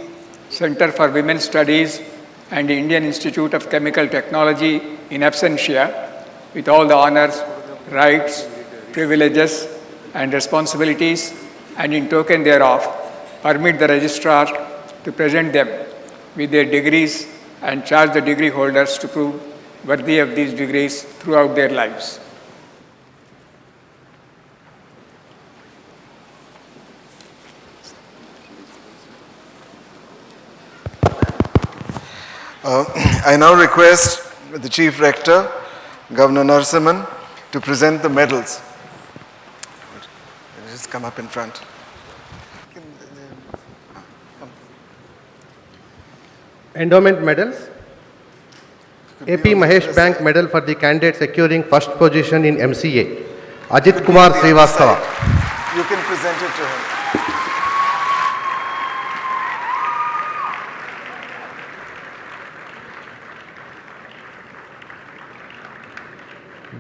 Center for Women's Studies, and Indian Institute of Chemical Technology in absentia, with all the honors, rights, privileges, and responsibilities, and in token thereof, permit the registrar to present them with their degrees and charge the degree holders to prove worthy of these degrees throughout their lives. I now request the Chief Rector, Governor Narasimhan, to present the medals. Just come up in front. Endowment medals. AP Mahesh Bank Medal for the candidate securing first position in MCA. Ajit Kumar Srivastava. You can present it to him.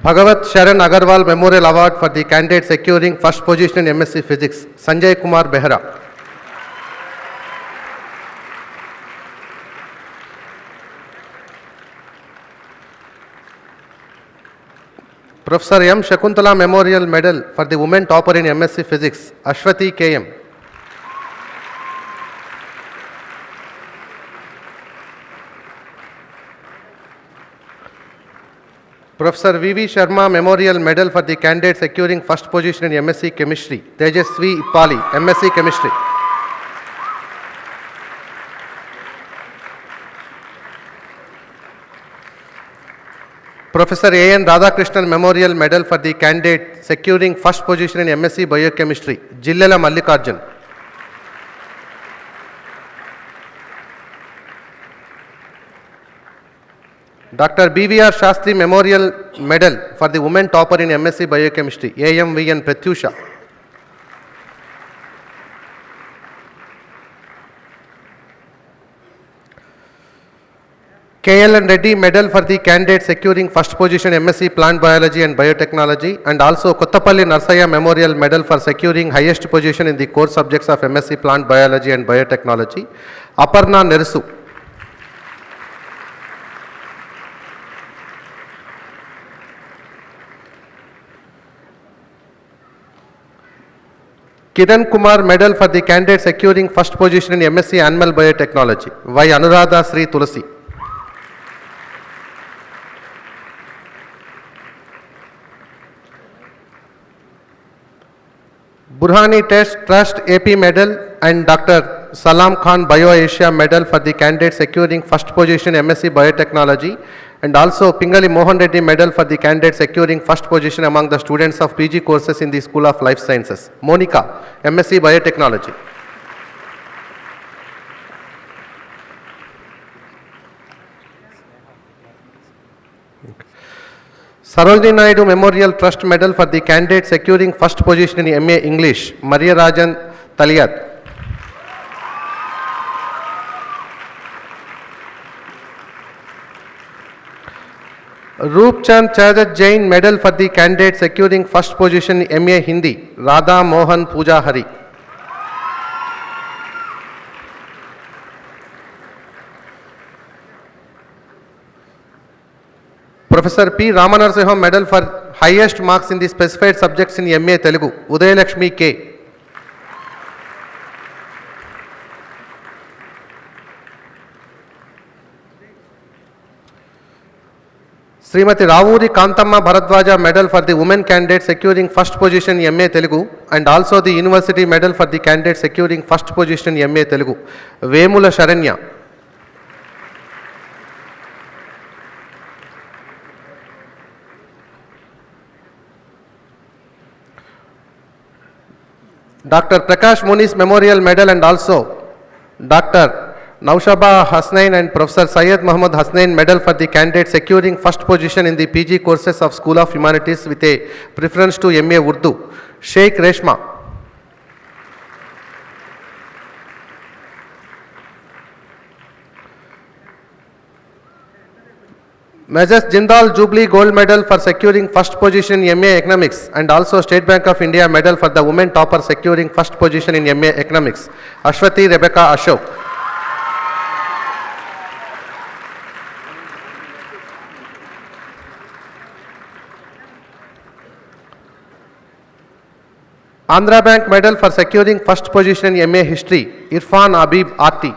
Bhagavat Sharan Agarwal Memorial Award for the candidate securing first position in MSc Physics, Sanjay Kumar Behra. Professor M. Shakuntala Memorial Medal for the women topper in MSc Physics, Ashwati K.M. Professor V.V. Sharma Memorial Medal for the candidate securing first position in MSc Chemistry, Tejasvi Ipali, MSc Chemistry. Professor A.N. Radhakrishnan Memorial Medal for the candidate securing first position in MSc Biochemistry, Jillela Mallikarjun. Dr. B.V.R. Shastri Memorial Medal for the women topper in MSc Biochemistry, A.M.V.N. Pratyusha. K.L.N. Reddy Medal for the candidate securing first position MSc Plant Biology and Biotechnology, and also Kottapalli Narsaya Memorial Medal for securing highest position in the core subjects of MSc Plant Biology and Biotechnology, Aparna Nerisu. Kiran Kumar Medal for the candidate securing first position in MSc Animal Biotechnology, Y. Anuradha Sri Tulasi. Burhani Trust AP Medal and Dr. Salam Khan Bio-Asia Medal for the candidate securing first position MSc Biotechnology, and also Pingali Mohan Reddy Medal for the candidate securing first position among the students of PG courses in the School of Life Sciences, Monica, MSc Biotechnology. Sarojini Naidu Memorial Trust Medal for the candidate securing first position in MA English, Maria Rajan Taliyat. Roopchand Chajat Jain Medal for the candidate securing first position in MA Hindi, Radha Mohan Pooja Hari. Professor P. Ramanarsimha Medal for highest marks in the specified subjects in MA Telugu, Udayalakshmi K. Srimati Ravuri Kantamma Bharadwaja Medal for the women candidate securing first position in MA Telugu, and also the University Medal for the candidate securing first position in MA Telugu, Vemula Sharanya. Dr. Prakash Muni's Memorial Medal and also Dr. Naushaba Hasnain and Professor Syed Muhammad Hasnain Medal for the candidate securing first position in the PG courses of School of Humanities with a preference to MA Urdu, Sheikh Reshma. Majors Jindal Jubilee Gold Medal for securing first position in MA Economics, and also State Bank of India Medal for the women topper securing first position in MA Economics, Ashwati Rebecca Ashok. Andhra Bank Medal for securing first position in MA History, Irfan Habib Ati.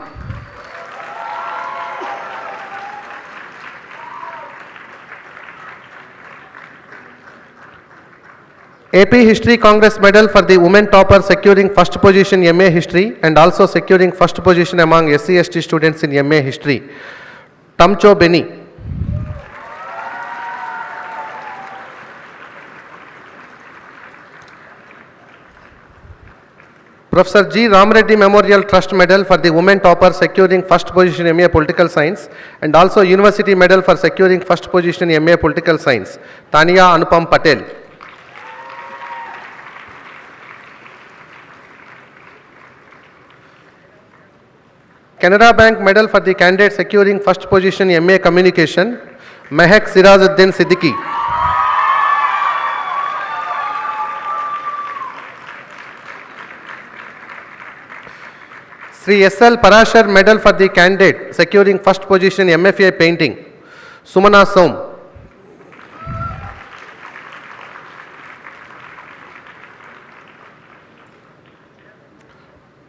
AP History Congress Medal for the women topper securing first position in MA History, and also securing first position among SC/ST students in MA History, Tamcho Beni. Professor G. Ramreddy Memorial Trust Medal for the women topper securing first position in MA Political Science, and also University Medal for securing first position in MA Political Science, Tania Anupam Patel. Canara Bank Medal for the candidate securing first position in MA Communication, Mehak Sirajuddin Siddiqui. Sri S.L. Parashar Medal for the candidate securing first position in MFA painting, Sumana Som.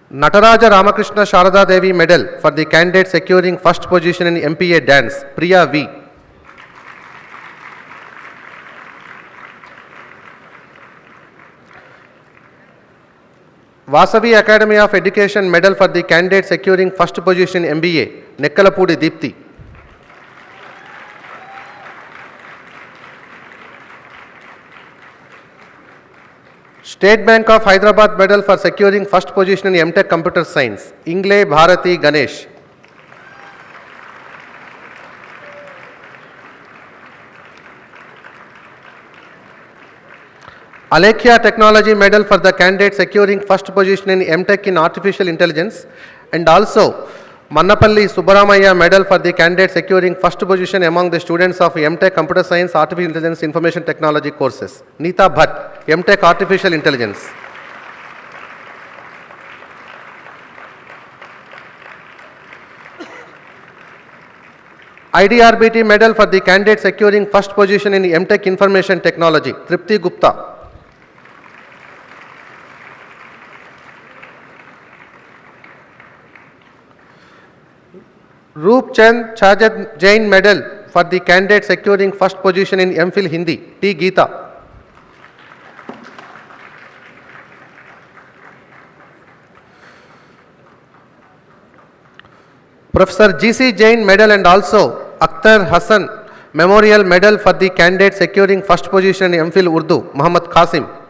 Nataraja Ramakrishna Sharada Devi Medal for the candidate securing first position in MPA dance, Priya V. Vasavi Academy of Education Medal for the candidate securing first position in MBA, Nekkalapudi Deepthi. State Bank of Hyderabad Medal for securing first position in MTech Computer Science, Ingle Bharati Ganesh. Alekhya Technology Medal for the candidate securing first position in MTech in Artificial Intelligence, and also Mannapalli Subbaramaya Medal for the candidate securing first position among the students of MTech Computer Science, Artificial Intelligence, Information Technology courses. Neeta Bhatt, MTech Artificial Intelligence. IDRBT Medal for the candidate securing first position in MTech Information Technology, Tripti Gupta. Roop Chand Chajat Jain Medal for the candidate securing first position in MPhil Hindi, T. Geeta. Professor G.C. Jain Medal and also Akhtar Hassan Memorial Medal for the candidate securing first position in MPhil Urdu, Muhammad Qasim.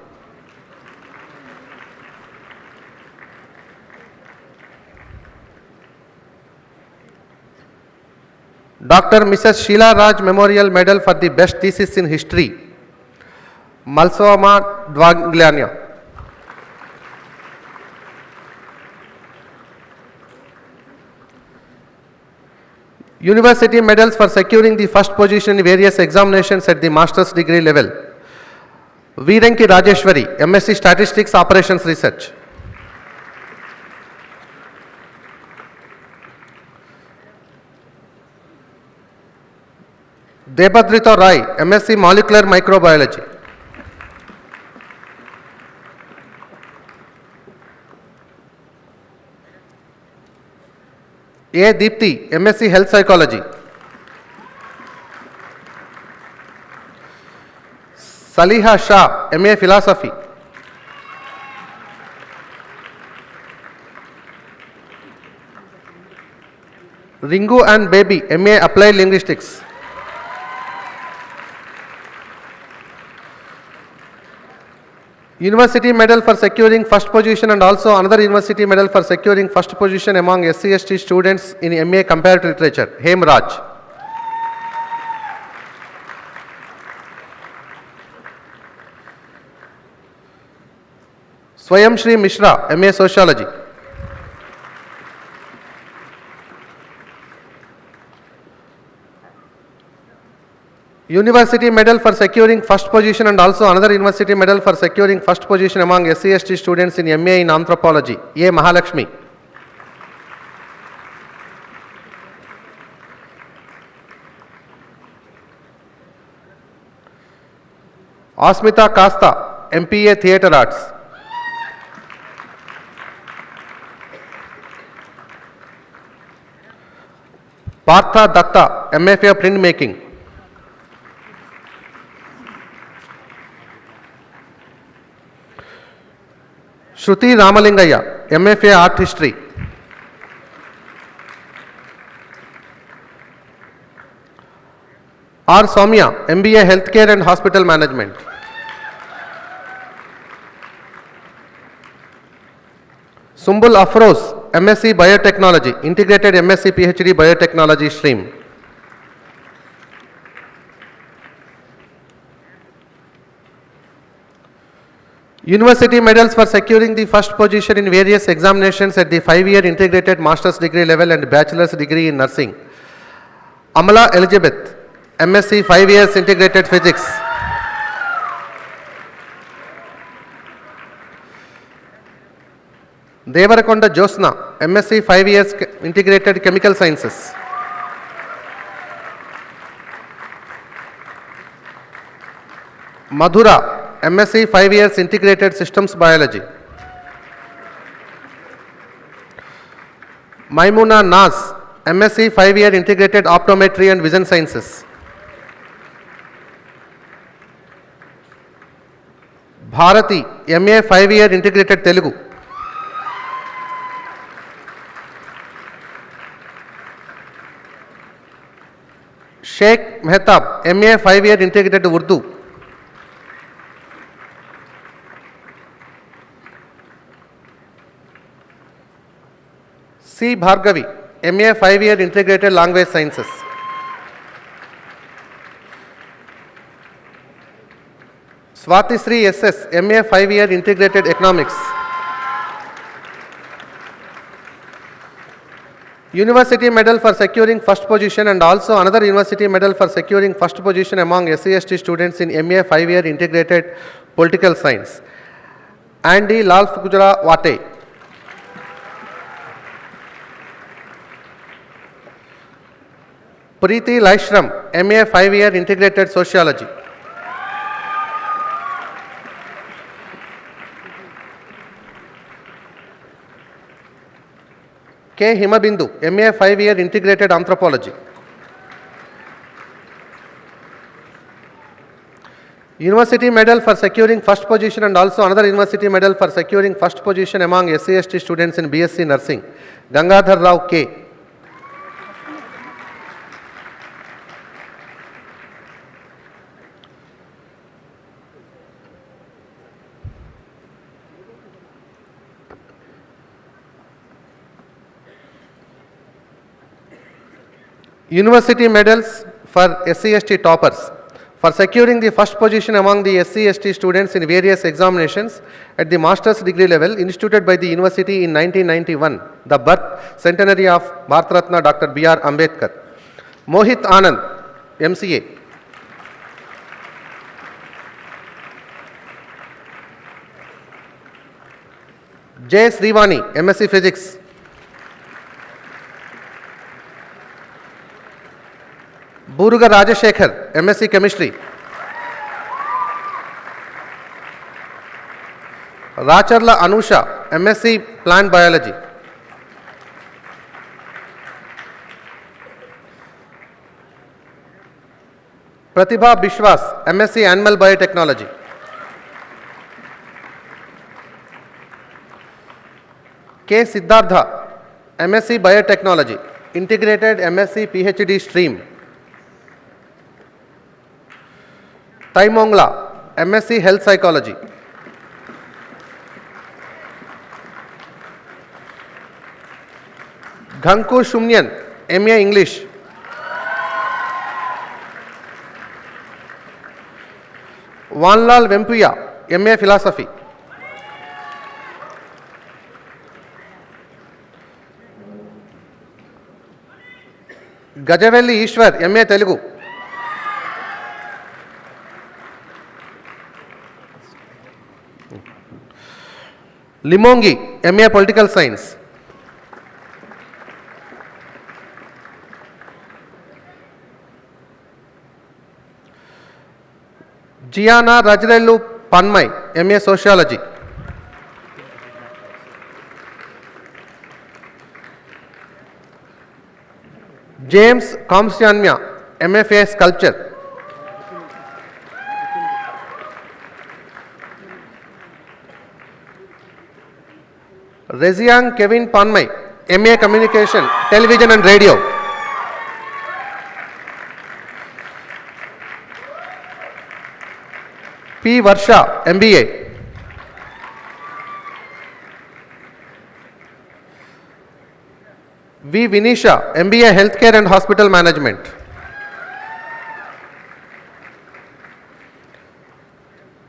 Dr. Mrs. Sheila Raj Memorial Medal for the best thesis in history, Malsoma Dwaglania. University medals for securing the first position in various examinations at the master's degree level, Veeranki Rajeshwari, MSc Statistics Operations Research. Debadrita Rai, MSc Molecular Microbiology. A. Deepthi, MSc Health Psychology. Saliha Shah, MA Philosophy. Ringu and Baby, MA Applied Linguistics. University medal for securing first position and also another university medal for securing first position among SC/ST students in MA Comparative Literature, Hem Raj. Swayam Shri Mishra, MA Sociology. University medal for securing first position and also another university medal for securing first position among SC/ST students in MA in Anthropology, A. Mahalakshmi. Asmita Kasta, MPA Theatre Arts. Partha Datta, MFA Printmaking. Shruti Ramalingaya, MFA Art History. R. Soumya, MBA Healthcare and Hospital Management. Sumbul Afroz, MSc Biotechnology, Integrated MSc PhD Biotechnology stream. University medals for securing the first position in various examinations at the 5-year integrated master's degree level and bachelor's degree in nursing. Amala Elizabeth, MSc 5 years integrated physics. Devarakonda Josna, MSc 5 years Integrated Chemical Sciences. Madhura, MSc 5 years Integrated Systems Biology. Maimuna Naz, MSc 5-year Integrated Optometry and Vision Sciences. Bharati, MA 5-year Integrated Telugu. Sheikh Mehtab, MA 5-year Integrated Urdu. C. Bhargavi, MA 5-year Integrated Language Sciences. Swati Sri SS, MA 5-year Integrated Economics. University Medal for securing first position and also another University Medal for securing first position among SC/ST students in MA 5-year Integrated Political Science. Andy Lalfgujra Wate. Preeti Laishram, MA 5-year Integrated Sociology. K. Himabindu, MA 5-year Integrated Anthropology. University Medal for securing first position and also another University Medal for securing first position among SC/ST students in BSc Nursing. Gangadhar Rao K. University medals for SC/ST toppers. For securing the first position among the SC/ST students in various examinations at the master's degree level instituted by the university in 1991, the birth centenary of Bharat Ratna Dr. B.R. Ambedkar. Mohit Anand, MCA. J. Srivani, MSc Physics. Buruga Rajashekhar, MSc Chemistry. Racharla Anusha, MSc Plant Biology. Pratibha Bishwas, MSc Animal Biotechnology. K. Siddhartha, MSc Biotechnology, Integrated MSc PhD stream. Taimongla, MSc Health Psychology. Ghanku Shumyan, MA English. Vanlal Vempuya, MA Philosophy. Gachibowli Ishwar, MA Telugu. Limongi, MA Political Science. Gianna Rajrelu Panmai, MA Sociology. James Kamsyanmya, MFA Sculpture. Reziang Kevin Panmai, MA Communication, Television and Radio. P. Varsha, MBA. V. Vinisha, MBA Healthcare and Hospital Management.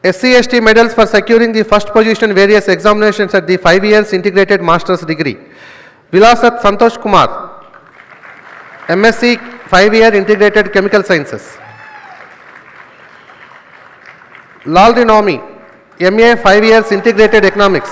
SC/ST medals for securing the first position in various examinations at the 5 years integrated master's degree. Vilasat Santosh Kumar, MSc 5-year integrated chemical sciences. Lalri Naomi, MA 5 years integrated economics.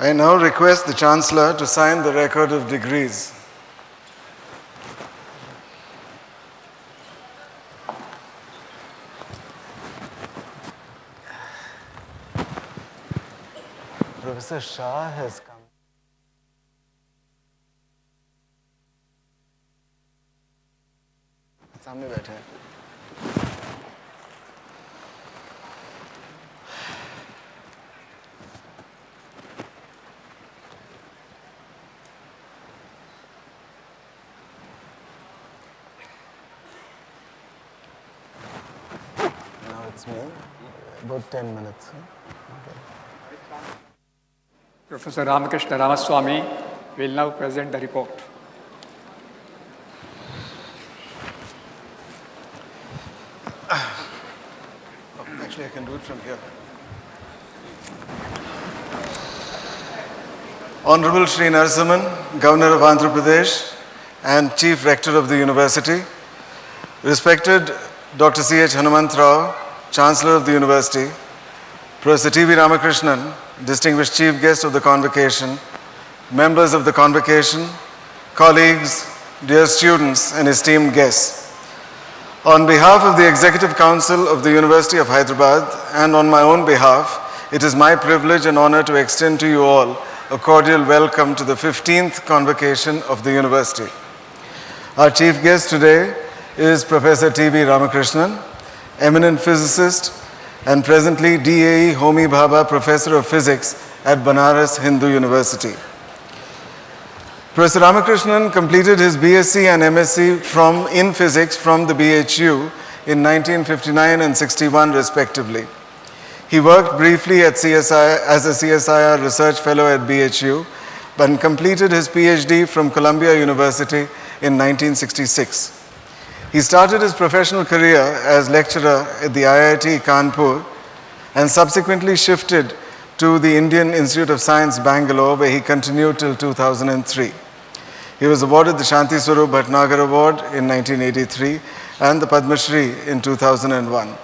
I now request the Chancellor to sign the record of degrees. Professor Shah has come. सामने बैठे हैं. Now it's me. About 10 minutes. Okay. Professor Ramakrishna Ramaswamy will now present the report. Actually, I can do it from here. Honorable Shri Narasimhan, Governor of Andhra Pradesh and Chief Rector of the University, respected Dr. C.H. Hanumantrao, Chancellor of the University, Professor T.V.Ramakrishnan, distinguished Chief Guest of the Convocation, members of the Convocation, colleagues, dear students and esteemed guests. On behalf of the Executive Council of the University of Hyderabad and on my own behalf, it is my privilege and honor to extend to you all a cordial welcome to the 15th Convocation of the University. Our chief guest today is Professor T.V. Ramakrishnan, eminent physicist and presently DAE Homi Bhabha Professor of Physics at Banaras Hindu University. Professor Ramakrishnan completed his BSc and MSc in physics from the BHU in 1959 and 61 respectively. He worked briefly at CSI as a CSIR research fellow at BHU, but completed his PhD from Columbia University in 1966. He started his professional career as lecturer at the IIT Kanpur and subsequently shifted to the Indian Institute of Science, Bangalore, where he continued till 2003. He was awarded the Shanti Bhatnagar Award in 1983 and the Padma Shri in 2001.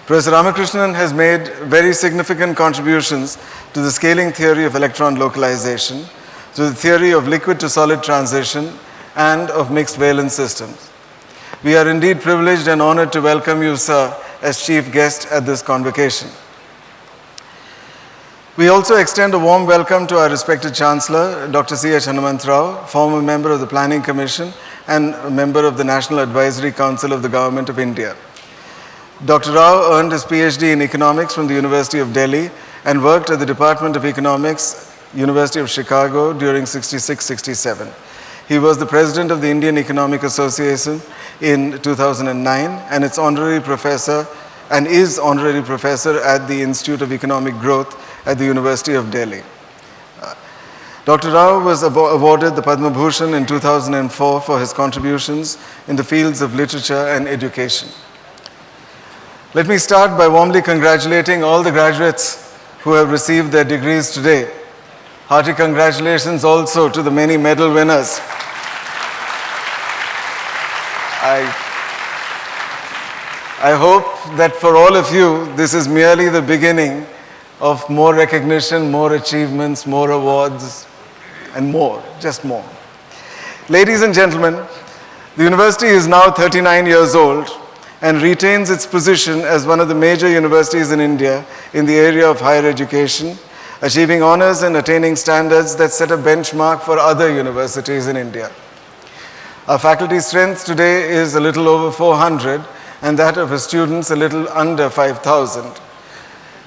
Professor Ramakrishnan has made very significant contributions to the scaling theory of electron localization, to the theory of liquid to solid transition, and of mixed valence systems. We are indeed privileged and honored to welcome you, sir, as chief guest at this convocation. We also extend a warm welcome to our respected Chancellor, Dr. C.H. Hanumantrao, former member of the Planning Commission and a member of the National Advisory Council of the Government of India. Dr. Rao earned his PhD in economics from the University of Delhi and worked at the Department of Economics, University of Chicago during 66-67. He was the president of the Indian Economic Association in 2009 and its honorary professor and is honorary professor at the Institute of Economic Growth at the University of Delhi. Dr. Rao was awarded the Padma Bhushan in 2004 for his contributions in the fields of literature and education. Let me start by warmly congratulating all the graduates who have received their degrees today. Hearty congratulations also to the many medal winners. I hope that for all of you, this is merely the beginning of more recognition, more achievements, more awards, and more, just more. Ladies and gentlemen, the university is now 39 years old and retains its position as one of the major universities in India in the area of higher education, achieving honors and attaining standards that set a benchmark for other universities in India. Our faculty strength today is a little over 400 and that of our students a little under 5,000.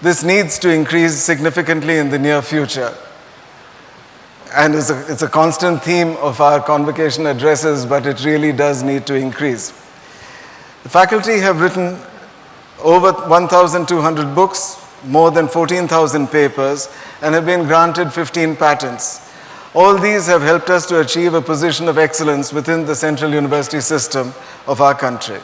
This needs to increase significantly in the near future. And it's a constant theme of our convocation addresses, but it really does need to increase. The faculty have written over 1,200 books, more than 14,000 papers, and have been granted 15 patents. All these have helped us to achieve a position of excellence within the central university system of our country.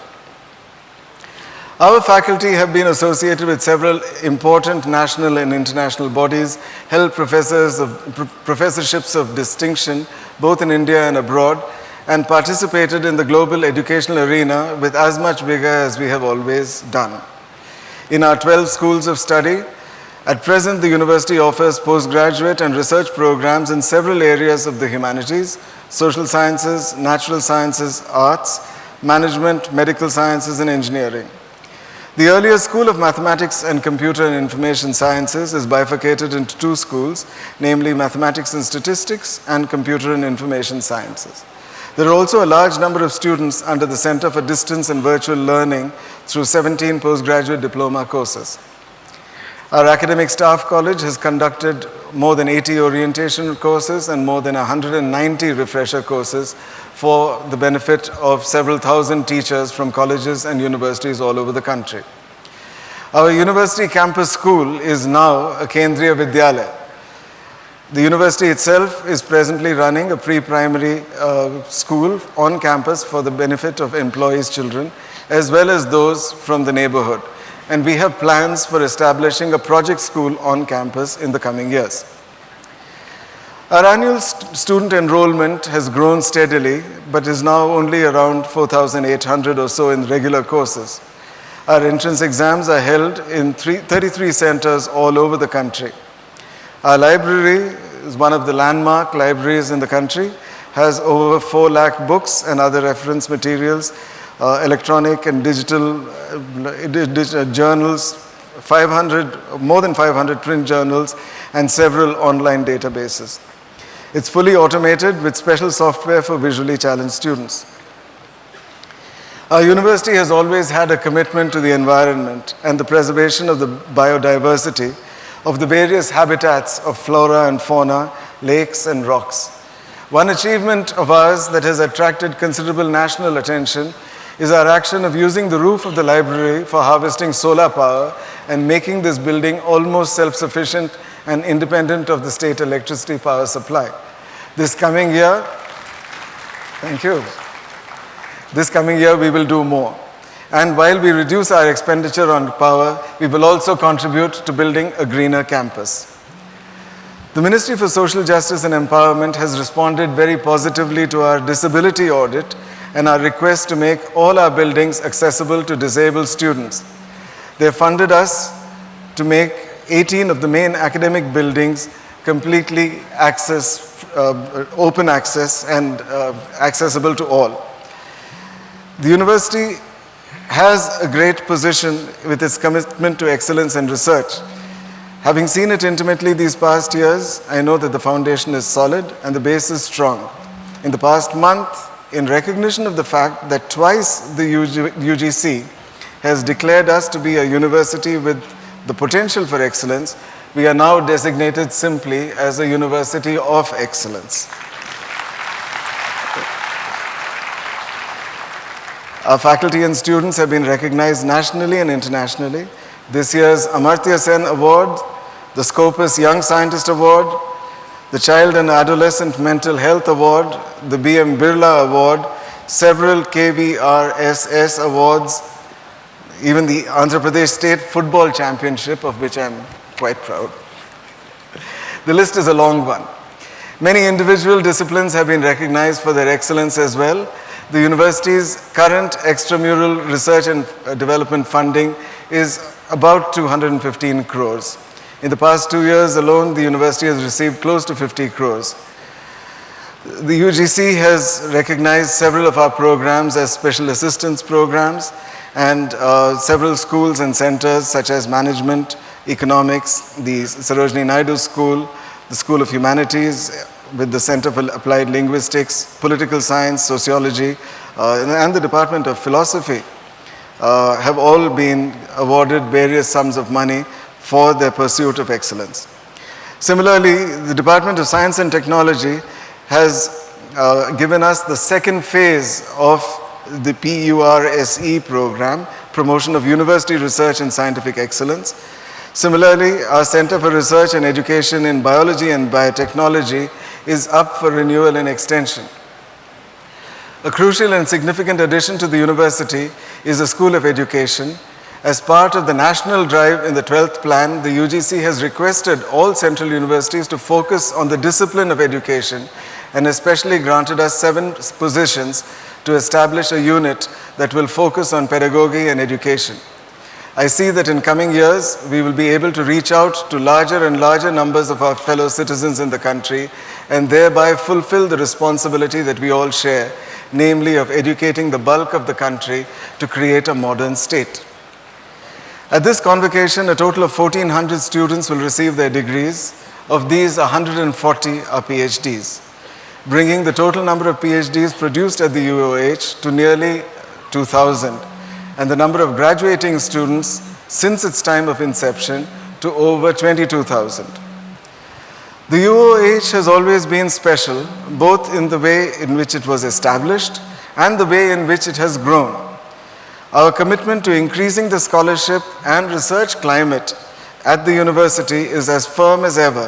Our faculty have been associated with several important national and international bodies, held professorships of distinction both in India and abroad, and participated in the global educational arena with as much vigor as we have always done. In our 12 schools of study, At present, the university offers postgraduate and research programs in several areas of the humanities, social sciences, natural sciences, arts, management, medical sciences, and engineering. The earlier School of Mathematics and Computer and Information Sciences is bifurcated into two schools, namely Mathematics and Statistics and Computer and Information Sciences. There are also a large number of students under the Center for Distance and Virtual Learning through 17 postgraduate diploma courses. Our academic staff college has conducted more than 80 orientation courses and more than 190 refresher courses for the benefit of several thousand teachers from colleges and universities all over the country. Our university campus school is now a Kendriya Vidyalaya. The university itself is presently running a pre-primary school on campus for the benefit of employees' children as well as those from the neighborhood. And we have plans for establishing a project school on campus in the coming years. Our annual student enrollment has grown steadily, but is now only around 4,800 or so in regular courses. Our entrance exams are held in 33 centers all over the country. Our library is one of the landmark libraries in the country, has over 4 lakh books and other reference materials, electronic and digital journals, more than 500 print journals, and several online databases. It's fully automated with special software for visually challenged students. Our university has always had a commitment to the environment and the preservation of the biodiversity of the various habitats of flora and fauna, lakes and rocks. One achievement of ours that has attracted considerable national attention is our action of using the roof of the library for harvesting solar power and making this building almost self-sufficient and independent of the state electricity power supply. This coming year, thank you. This coming year we will do more. And while we reduce our expenditure on power, we will also contribute to building a greener campus. The Ministry for Social Justice and Empowerment has responded very positively to our disability audit and our request to make all our buildings accessible to disabled students. They funded us to make 18 of the main academic buildings completely open access and accessible to all. The university has a great position with its commitment to excellence and research. Having seen it intimately these past years, I know that the foundation is solid and the base is strong. In the past month, in recognition of the fact that twice the UGC has declared us to be a university with the potential for excellence, we are now designated simply as a University of Excellence. Our faculty and students have been recognized nationally and internationally. This year's Amartya Sen Award, the Scopus Young Scientist Award, the Child and Adolescent Mental Health Award, the B.M. Birla Award, several KVRSS awards, even the Andhra Pradesh State Football Championship, of which I'm quite proud. The list is a long one. Many individual disciplines have been recognized for their excellence as well. The university's current extramural research and development funding is about 215 crores. In the past 2 years alone, the university has received close to 50 crores. The UGC has recognized several of our programs as special assistance programs, and several schools and centers such as management, economics, the Sarojini Naidu School, the School of Humanities with the Center for Applied Linguistics, Political Science, Sociology, and the Department of Philosophy have all been awarded various sums of money for their pursuit of excellence. Similarly, the Department of Science and Technology has given us the second phase of the PURSE program, Promotion of University Research and Scientific Excellence. Similarly, our Center for Research and Education in Biology and Biotechnology is up for renewal and extension. A crucial and significant addition to the university is the School of Education. As part of the national drive in the 12th plan, the UGC has requested all central universities to focus on the discipline of education and especially granted us 7 positions to establish a unit that will focus on pedagogy and education. I see that in coming years, we will be able to reach out to larger and larger numbers of our fellow citizens in the country and thereby fulfill the responsibility that we all share, namely of educating the bulk of the country to create a modern state. At this convocation, a total of 1,400 students will receive their degrees. Of these, 140 are PhDs, bringing the total number of PhDs produced at the UoH to nearly 2,000, and the number of graduating students since its time of inception to over 22,000. The UoH has always been special, both in the way in which it was established and the way in which it has grown. Our commitment to increasing the scholarship and research climate at the university is as firm as ever,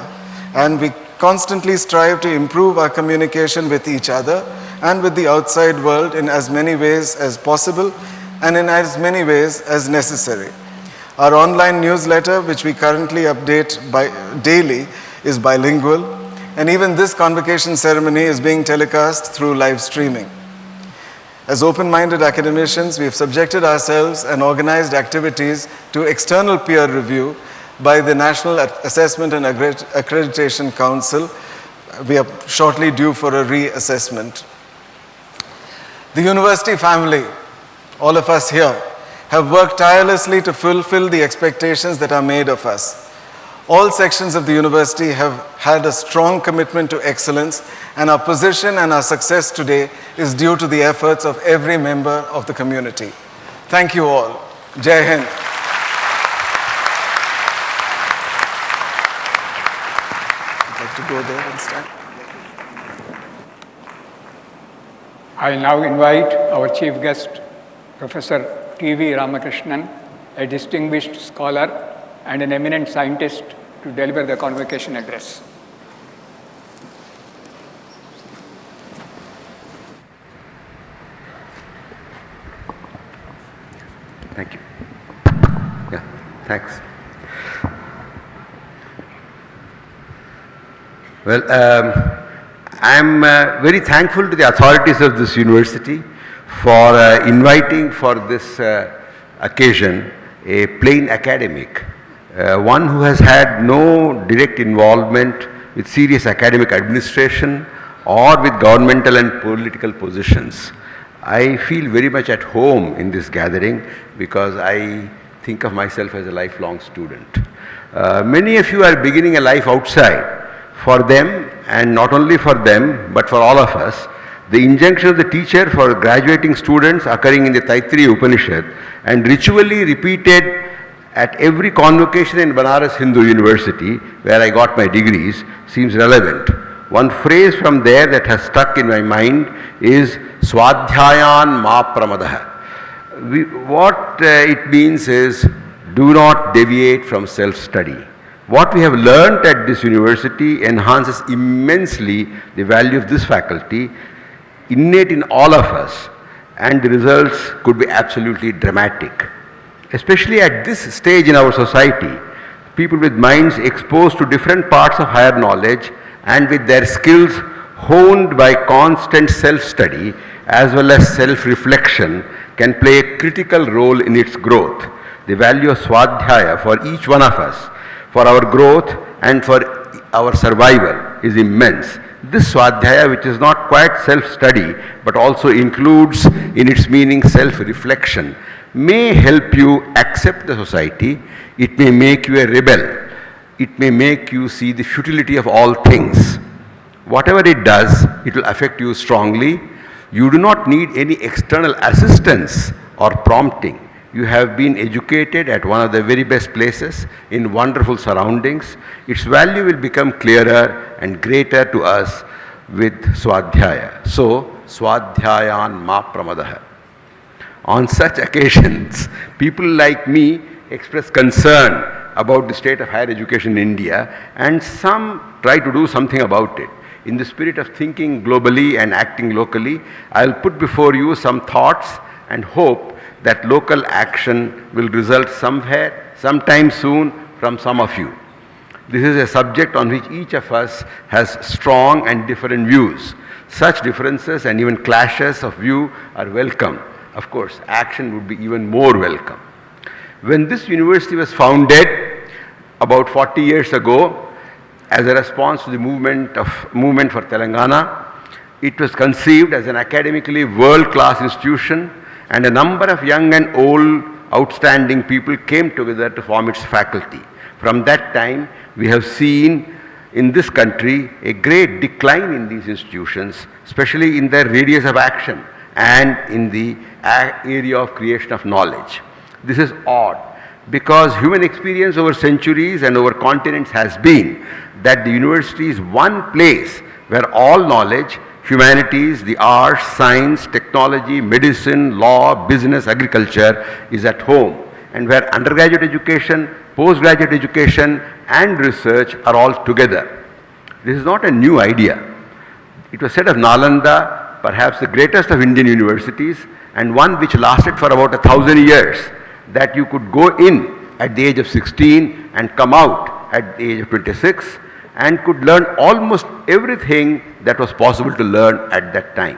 and we constantly strive to improve our communication with each other and with the outside world in as many ways as possible and in as many ways as necessary. Our online newsletter, which we currently update daily, is bilingual, and even this convocation ceremony is being telecast through live streaming. As open-minded academicians, we have subjected ourselves and organized activities to external peer review by the National Assessment and Accreditation Council. We are shortly due for a reassessment. The university family, all of us here, have worked tirelessly to fulfill the expectations that are made of us. All sections of the university have had a strong commitment to excellence, and our position and our success today is due to the efforts of every member of the community. Thank you all. Jai Hind. I'd like to go there and stand. I now invite our chief guest, Professor T.V.Ramakrishnan, a distinguished scholar and an eminent scientist, to deliver the convocation address. Thank you. Yeah, thanks. Well, I'm very thankful to the authorities of this university for inviting for this occasion a plain academic, one who has had no direct involvement with serious academic administration or with governmental and political positions. I feel very much at home in this gathering because I think of myself as a lifelong student. Many of you are beginning a life outside. For them, and not only for them, but for all of us, the injunction of the teacher for graduating students occurring in the Taittiriya Upanishad and ritually repeated at every convocation in Banaras Hindu University, where I got my degrees, seems relevant. One phrase from there that has stuck in my mind is Swadhyayan ma pramadaha. What it means is, do not deviate from self-study. What we have learnt at this university enhances immensely the value of this faculty, innate in all of us, and the results could be absolutely dramatic. Especially at this stage in our society, people with minds exposed to different parts of higher knowledge and with their skills honed by constant self-study as well as self-reflection can play a critical role in its growth. The value of Swadhyaya for each one of us, for our growth and for our survival, is immense. This Swadhyaya, which is not quite self-study but also includes in its meaning self-reflection, may help you accept the society. It may make you a rebel. It may make you see the futility of all things. Whatever it does, it will affect you strongly. You do not need any external assistance or prompting. You have been educated at one of the very best places in wonderful surroundings. Its value will become clearer and greater to us with Swadhyaya. So, Swadhyayan ma pramadaha. On such occasions, people like me express concern about the state of higher education in India, and some try to do something about it. In the spirit of thinking globally and acting locally, I'll put before you some thoughts and hope that local action will result somewhere, sometime soon, from some of you. This is a subject on which each of us has strong and different views. Such differences and even clashes of view are welcome. Of course, action would be even more welcome. When this university was founded about 40 years ago, as a response to the movement for Telangana, it was conceived as an academically world-class institution, and a number of young and old outstanding people came together to form its faculty. From that time, we have seen in this country a great decline in these institutions, especially in their radius of action and in the area of creation of knowledge. This is odd, because human experience over centuries and over continents has been that the university is one place where all knowledge, humanities, the arts, science, technology, medicine, law, business, agriculture is at home, and where undergraduate education, postgraduate education and research are all together. This is not a new idea. It was said of Nalanda, perhaps the greatest of Indian universities, and one which lasted for about 1,000 years, that you could go in at the age of 16 and come out at the age of 26 and could learn almost everything that was possible to learn at that time.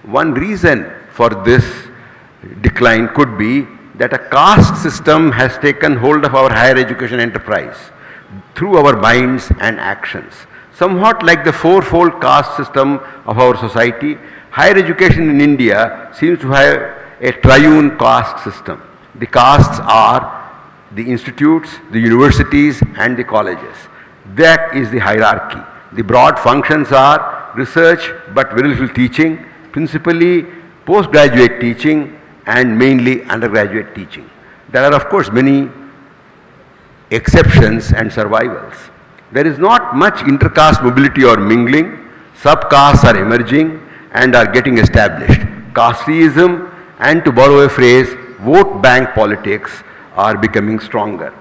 One reason for this decline could be that a caste system has taken hold of our higher education enterprise through our minds and actions. Somewhat like the fourfold caste system of our society, higher education in India seems to have a triune caste system. The castes are the institutes, the universities and the colleges. That is the hierarchy. The broad functions are research but very little teaching, principally postgraduate teaching and mainly undergraduate teaching. There are of course many exceptions and survivals. There is not much intercaste mobility or mingling. Subcastes are emerging and are getting established. Casteism and, to borrow a phrase, vote bank politics are becoming stronger.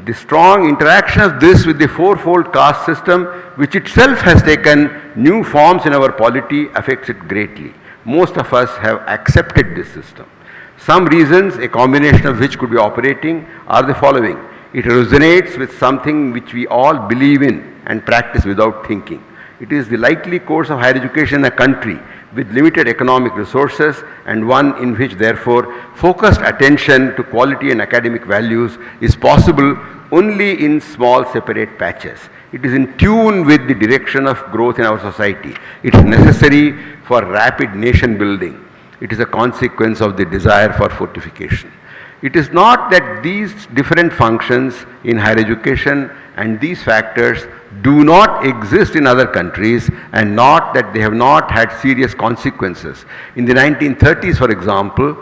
The strong interaction of this with the fourfold caste system, which itself has taken new forms in our polity, affects it greatly. Most of us have accepted this system. Some reasons, a combination of which could be operating, are the following. It resonates with something which we all believe in and practice without thinking. It is the likely course of higher education in a country with limited economic resources, and one in which therefore focused attention to quality and academic values is possible only in small separate patches. It is in tune with the direction of growth in our society. It is necessary for rapid nation building. It is a consequence of the desire for fortification. It is not that these different functions in higher education and these factors do not exist in other countries, and not that they have not had serious consequences. In the 1930s, for example,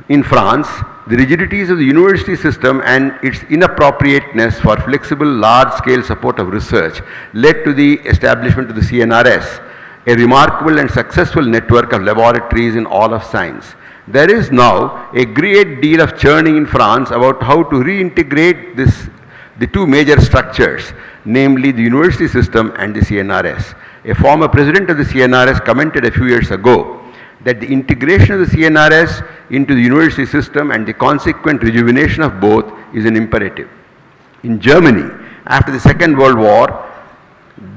in France, the rigidities of the university system and its inappropriateness for flexible large-scale support of research led to the establishment of the CNRS, a remarkable and successful network of laboratories in all of science. There is now a great deal of churning in France about how to reintegrate the two major structures, namely the university system and the CNRS. A former president of the CNRS commented a few years ago that the integration of the CNRS into the university system and the consequent rejuvenation of both is an imperative. In Germany, after the Second World War,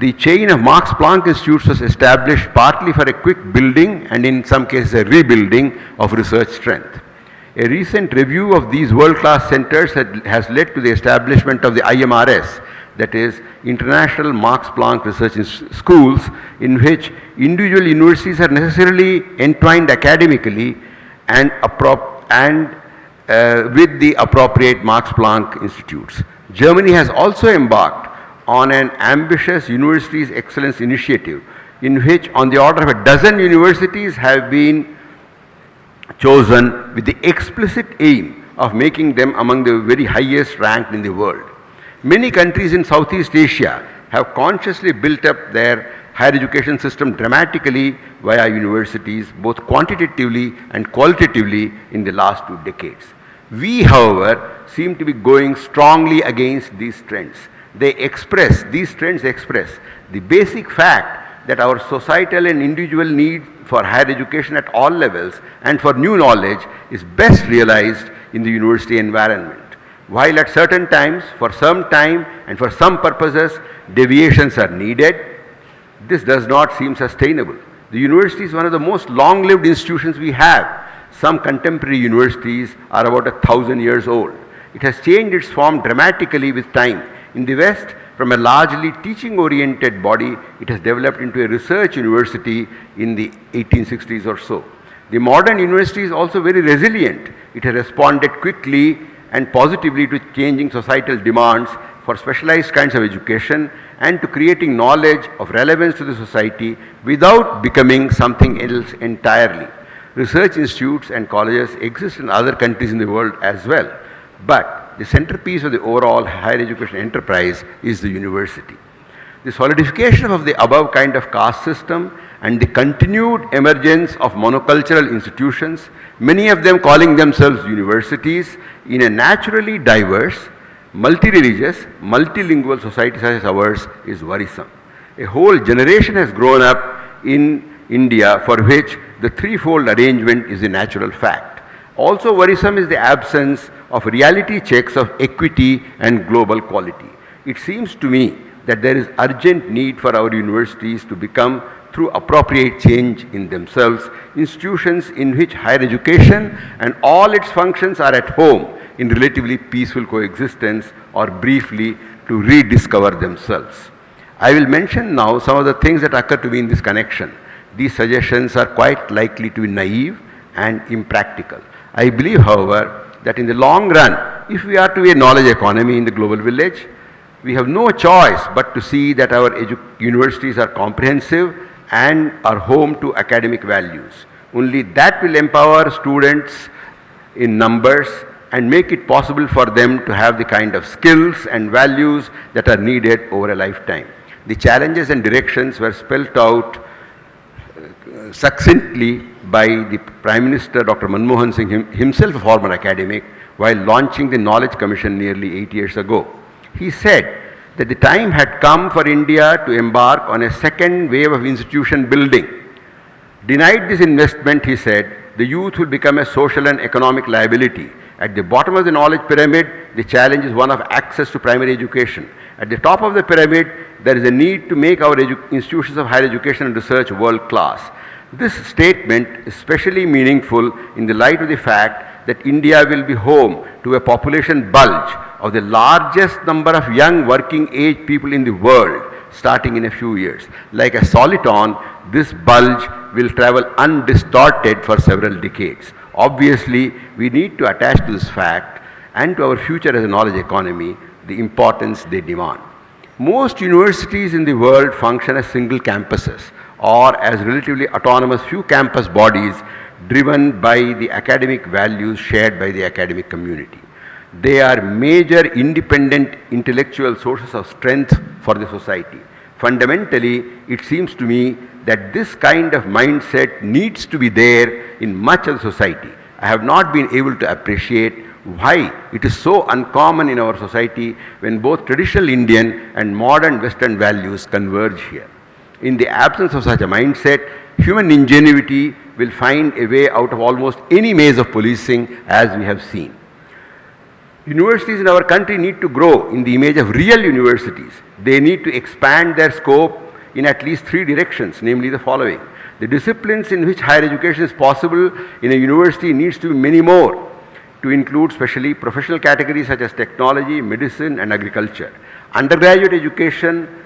the chain of Max Planck Institutes was established partly for a quick building and in some cases a rebuilding of research strength. A recent review of these world-class centers has led to the establishment of the IMRS, that is International Max Planck Research Schools, in which individual universities are necessarily entwined academically and with the appropriate Max Planck institutes. Germany has also embarked on an ambitious Universities Excellence Initiative, in which on the order of a dozen universities have been chosen with the explicit aim of making them among the very highest ranked in the world. Many countries in Southeast Asia have consciously built up their higher education system dramatically via universities, both quantitatively and qualitatively in the last 2 decades. We, however, seem to be going strongly against these trends. These trends express the basic fact that our societal and individual need for higher education at all levels and for new knowledge is best realized in the university environment. While at certain times, for some time and for some purposes, deviations are needed, this does not seem sustainable. The university is one of the most long-lived institutions we have. Some contemporary universities are about 1,000 years old. It has changed its form dramatically with time. In the West, from a largely teaching-oriented body, it has developed into a research university in the 1860s or so. The modern university is also very resilient. It has responded quickly and positively to changing societal demands for specialized kinds of education and to creating knowledge of relevance to the society without becoming something else entirely. Research institutes and colleges exist in other countries in the world as well, but the centerpiece of the overall higher education enterprise is the university. The solidification of the above kind of caste system and the continued emergence of monocultural institutions, many of them calling themselves universities, in a naturally diverse, multi-religious, multilingual society such as ours is worrisome. A whole generation has grown up in India for which the threefold arrangement is a natural fact. Also worrisome is the absence of reality checks of equity and global quality. It seems to me that there is urgent need for our universities to become, through appropriate change in themselves, institutions in which higher education and all its functions are at home in relatively peaceful coexistence, or briefly to rediscover themselves. I will mention now some of the things that occur to me in this connection. These suggestions are quite likely to be naive and impractical. I believe, however, that in the long run, if we are to be a knowledge economy in the global village, we have no choice but to see that our universities are comprehensive and are home to academic values. Only that will empower students in numbers and make it possible for them to have the kind of skills and values that are needed over a lifetime. The challenges and directions were spelled out succinctly by the Prime Minister, Dr. Manmohan Singh, himself a former academic, while launching the Knowledge Commission nearly 8 years ago. He said that the time had come for India to embark on a second wave of institution building. Denied this investment, he said, the youth will become a social and economic liability. At the bottom of the knowledge pyramid, the challenge is one of access to primary education. At the top of the pyramid, there is a need to make our institutions of higher education and research world class. This statement is especially meaningful in the light of the fact that India will be home to a population bulge of the largest number of young working age people in the world starting in a few years. Like a soliton, this bulge will travel undistorted for several decades. Obviously, we need to attach to this fact and to our future as a knowledge economy the importance they demand. Most universities in the world function as single campuses or as relatively autonomous few campus bodies driven by the academic values shared by the academic community. They are major independent intellectual sources of strength for the society. Fundamentally, it seems to me that this kind of mindset needs to be there in much of the society. I have not been able to appreciate why it is so uncommon in our society when both traditional Indian and modern Western values converge here. In the absence of such a mindset, human ingenuity will find a way out of almost any maze of policing, as we have seen. Universities in our country need to grow in the image of real universities. They need to expand their scope in at least three directions, namely the following. The disciplines in which higher education is possible in a university needs to be many more, to include specially professional categories such as technology, medicine and agriculture. Undergraduate education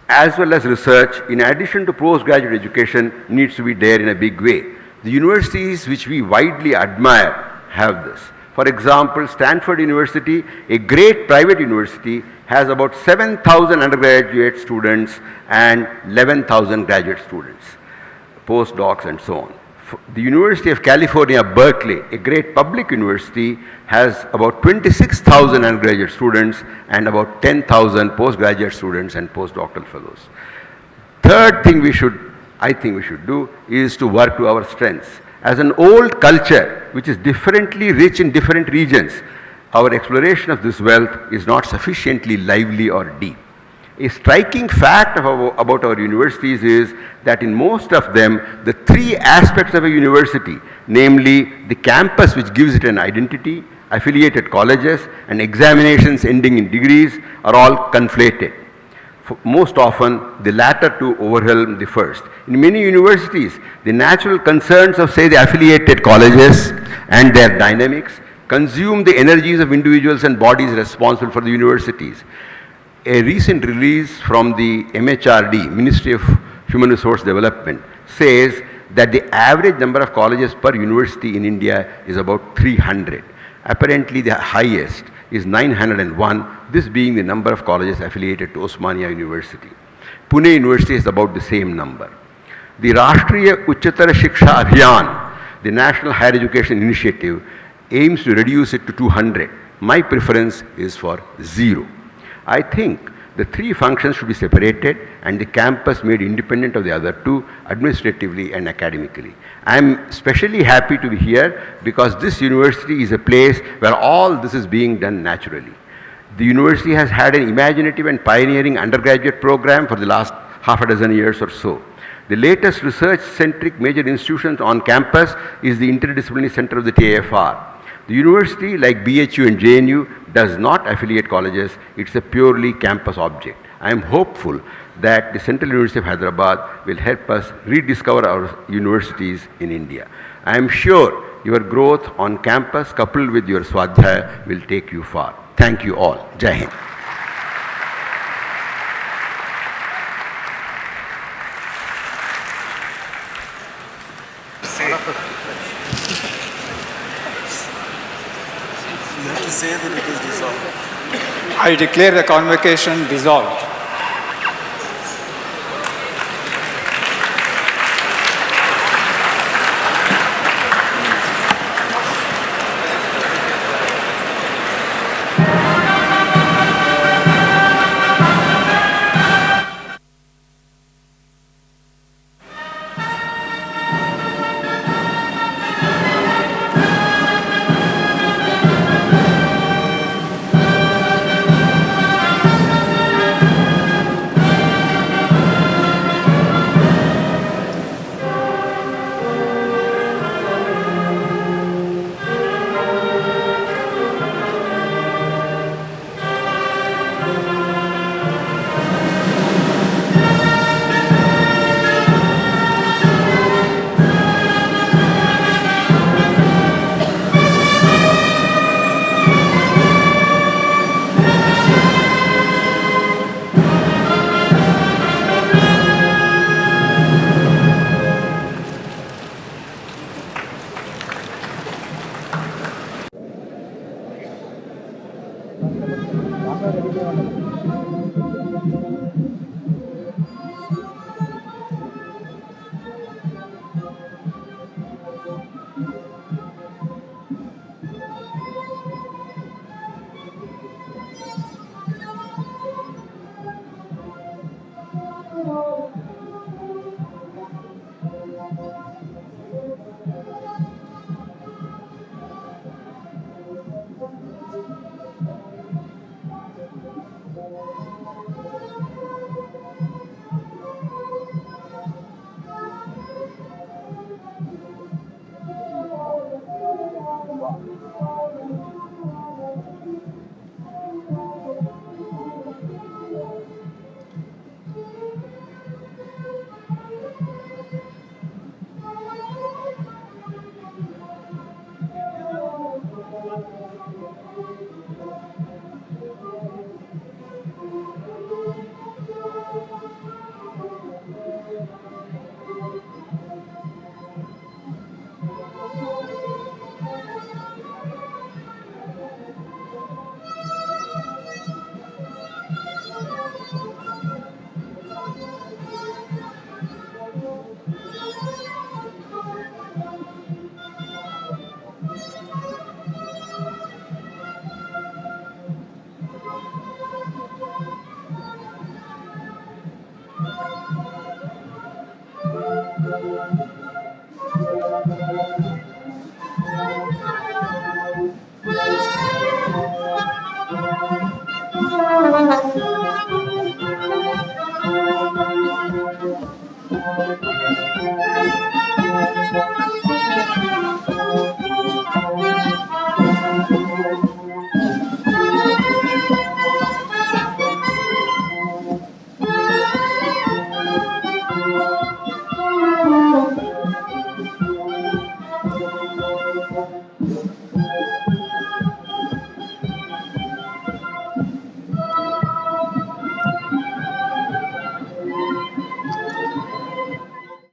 as well as research, in addition to postgraduate education, needs to be there in a big way. The universities which we widely admire have this. For example, Stanford University, a great private university, has about 7,000 undergraduate students and 11,000 graduate students, postdocs and so on. The University of California, Berkeley, a great public university, has about 26,000 undergraduate students and about 10,000 postgraduate students and postdoctoral fellows. Third thing I think we should do is to work to our strengths. As an old culture which is differently rich in different regions, our exploration of this wealth is not sufficiently lively or deep. A striking fact about our universities is that in most of them, the three aspects of a university, namely the campus which gives it an identity, affiliated colleges, and examinations ending in degrees, are all conflated. most often the latter to overwhelm the first. In many universities, the natural concerns of, say, the affiliated colleges and their dynamics consume the energies of individuals and bodies responsible for the universities. A recent release from the MHRD, Ministry of Human Resource Development, says that the average number of colleges per university in India is about 300. Apparently the highest is 901, this being the number of colleges affiliated to Osmania University. Pune University is about the same number. The Rashtriya Uchchatar Shiksha Abhiyan, the National Higher Education Initiative, aims to reduce it to 200. My preference is for 0. I think the three functions should be separated and the campus made independent of the other two administratively and academically. I am especially happy to be here because this university is a place where all this is being done naturally. The university has had an imaginative and pioneering undergraduate program for the last half a dozen years or so. The latest research-centric major institution on campus is the Interdisciplinary Center of the TAFR. The university, like BHU and JNU, does not affiliate colleges. It's a purely campus object. I am hopeful that the Central University of Hyderabad will help us rediscover our universities in India. I am sure your growth on campus coupled with your Swadhyaya will take you far. Thank you all. Jai Hind. You have to say that it is dissolved. I declare the convocation dissolved.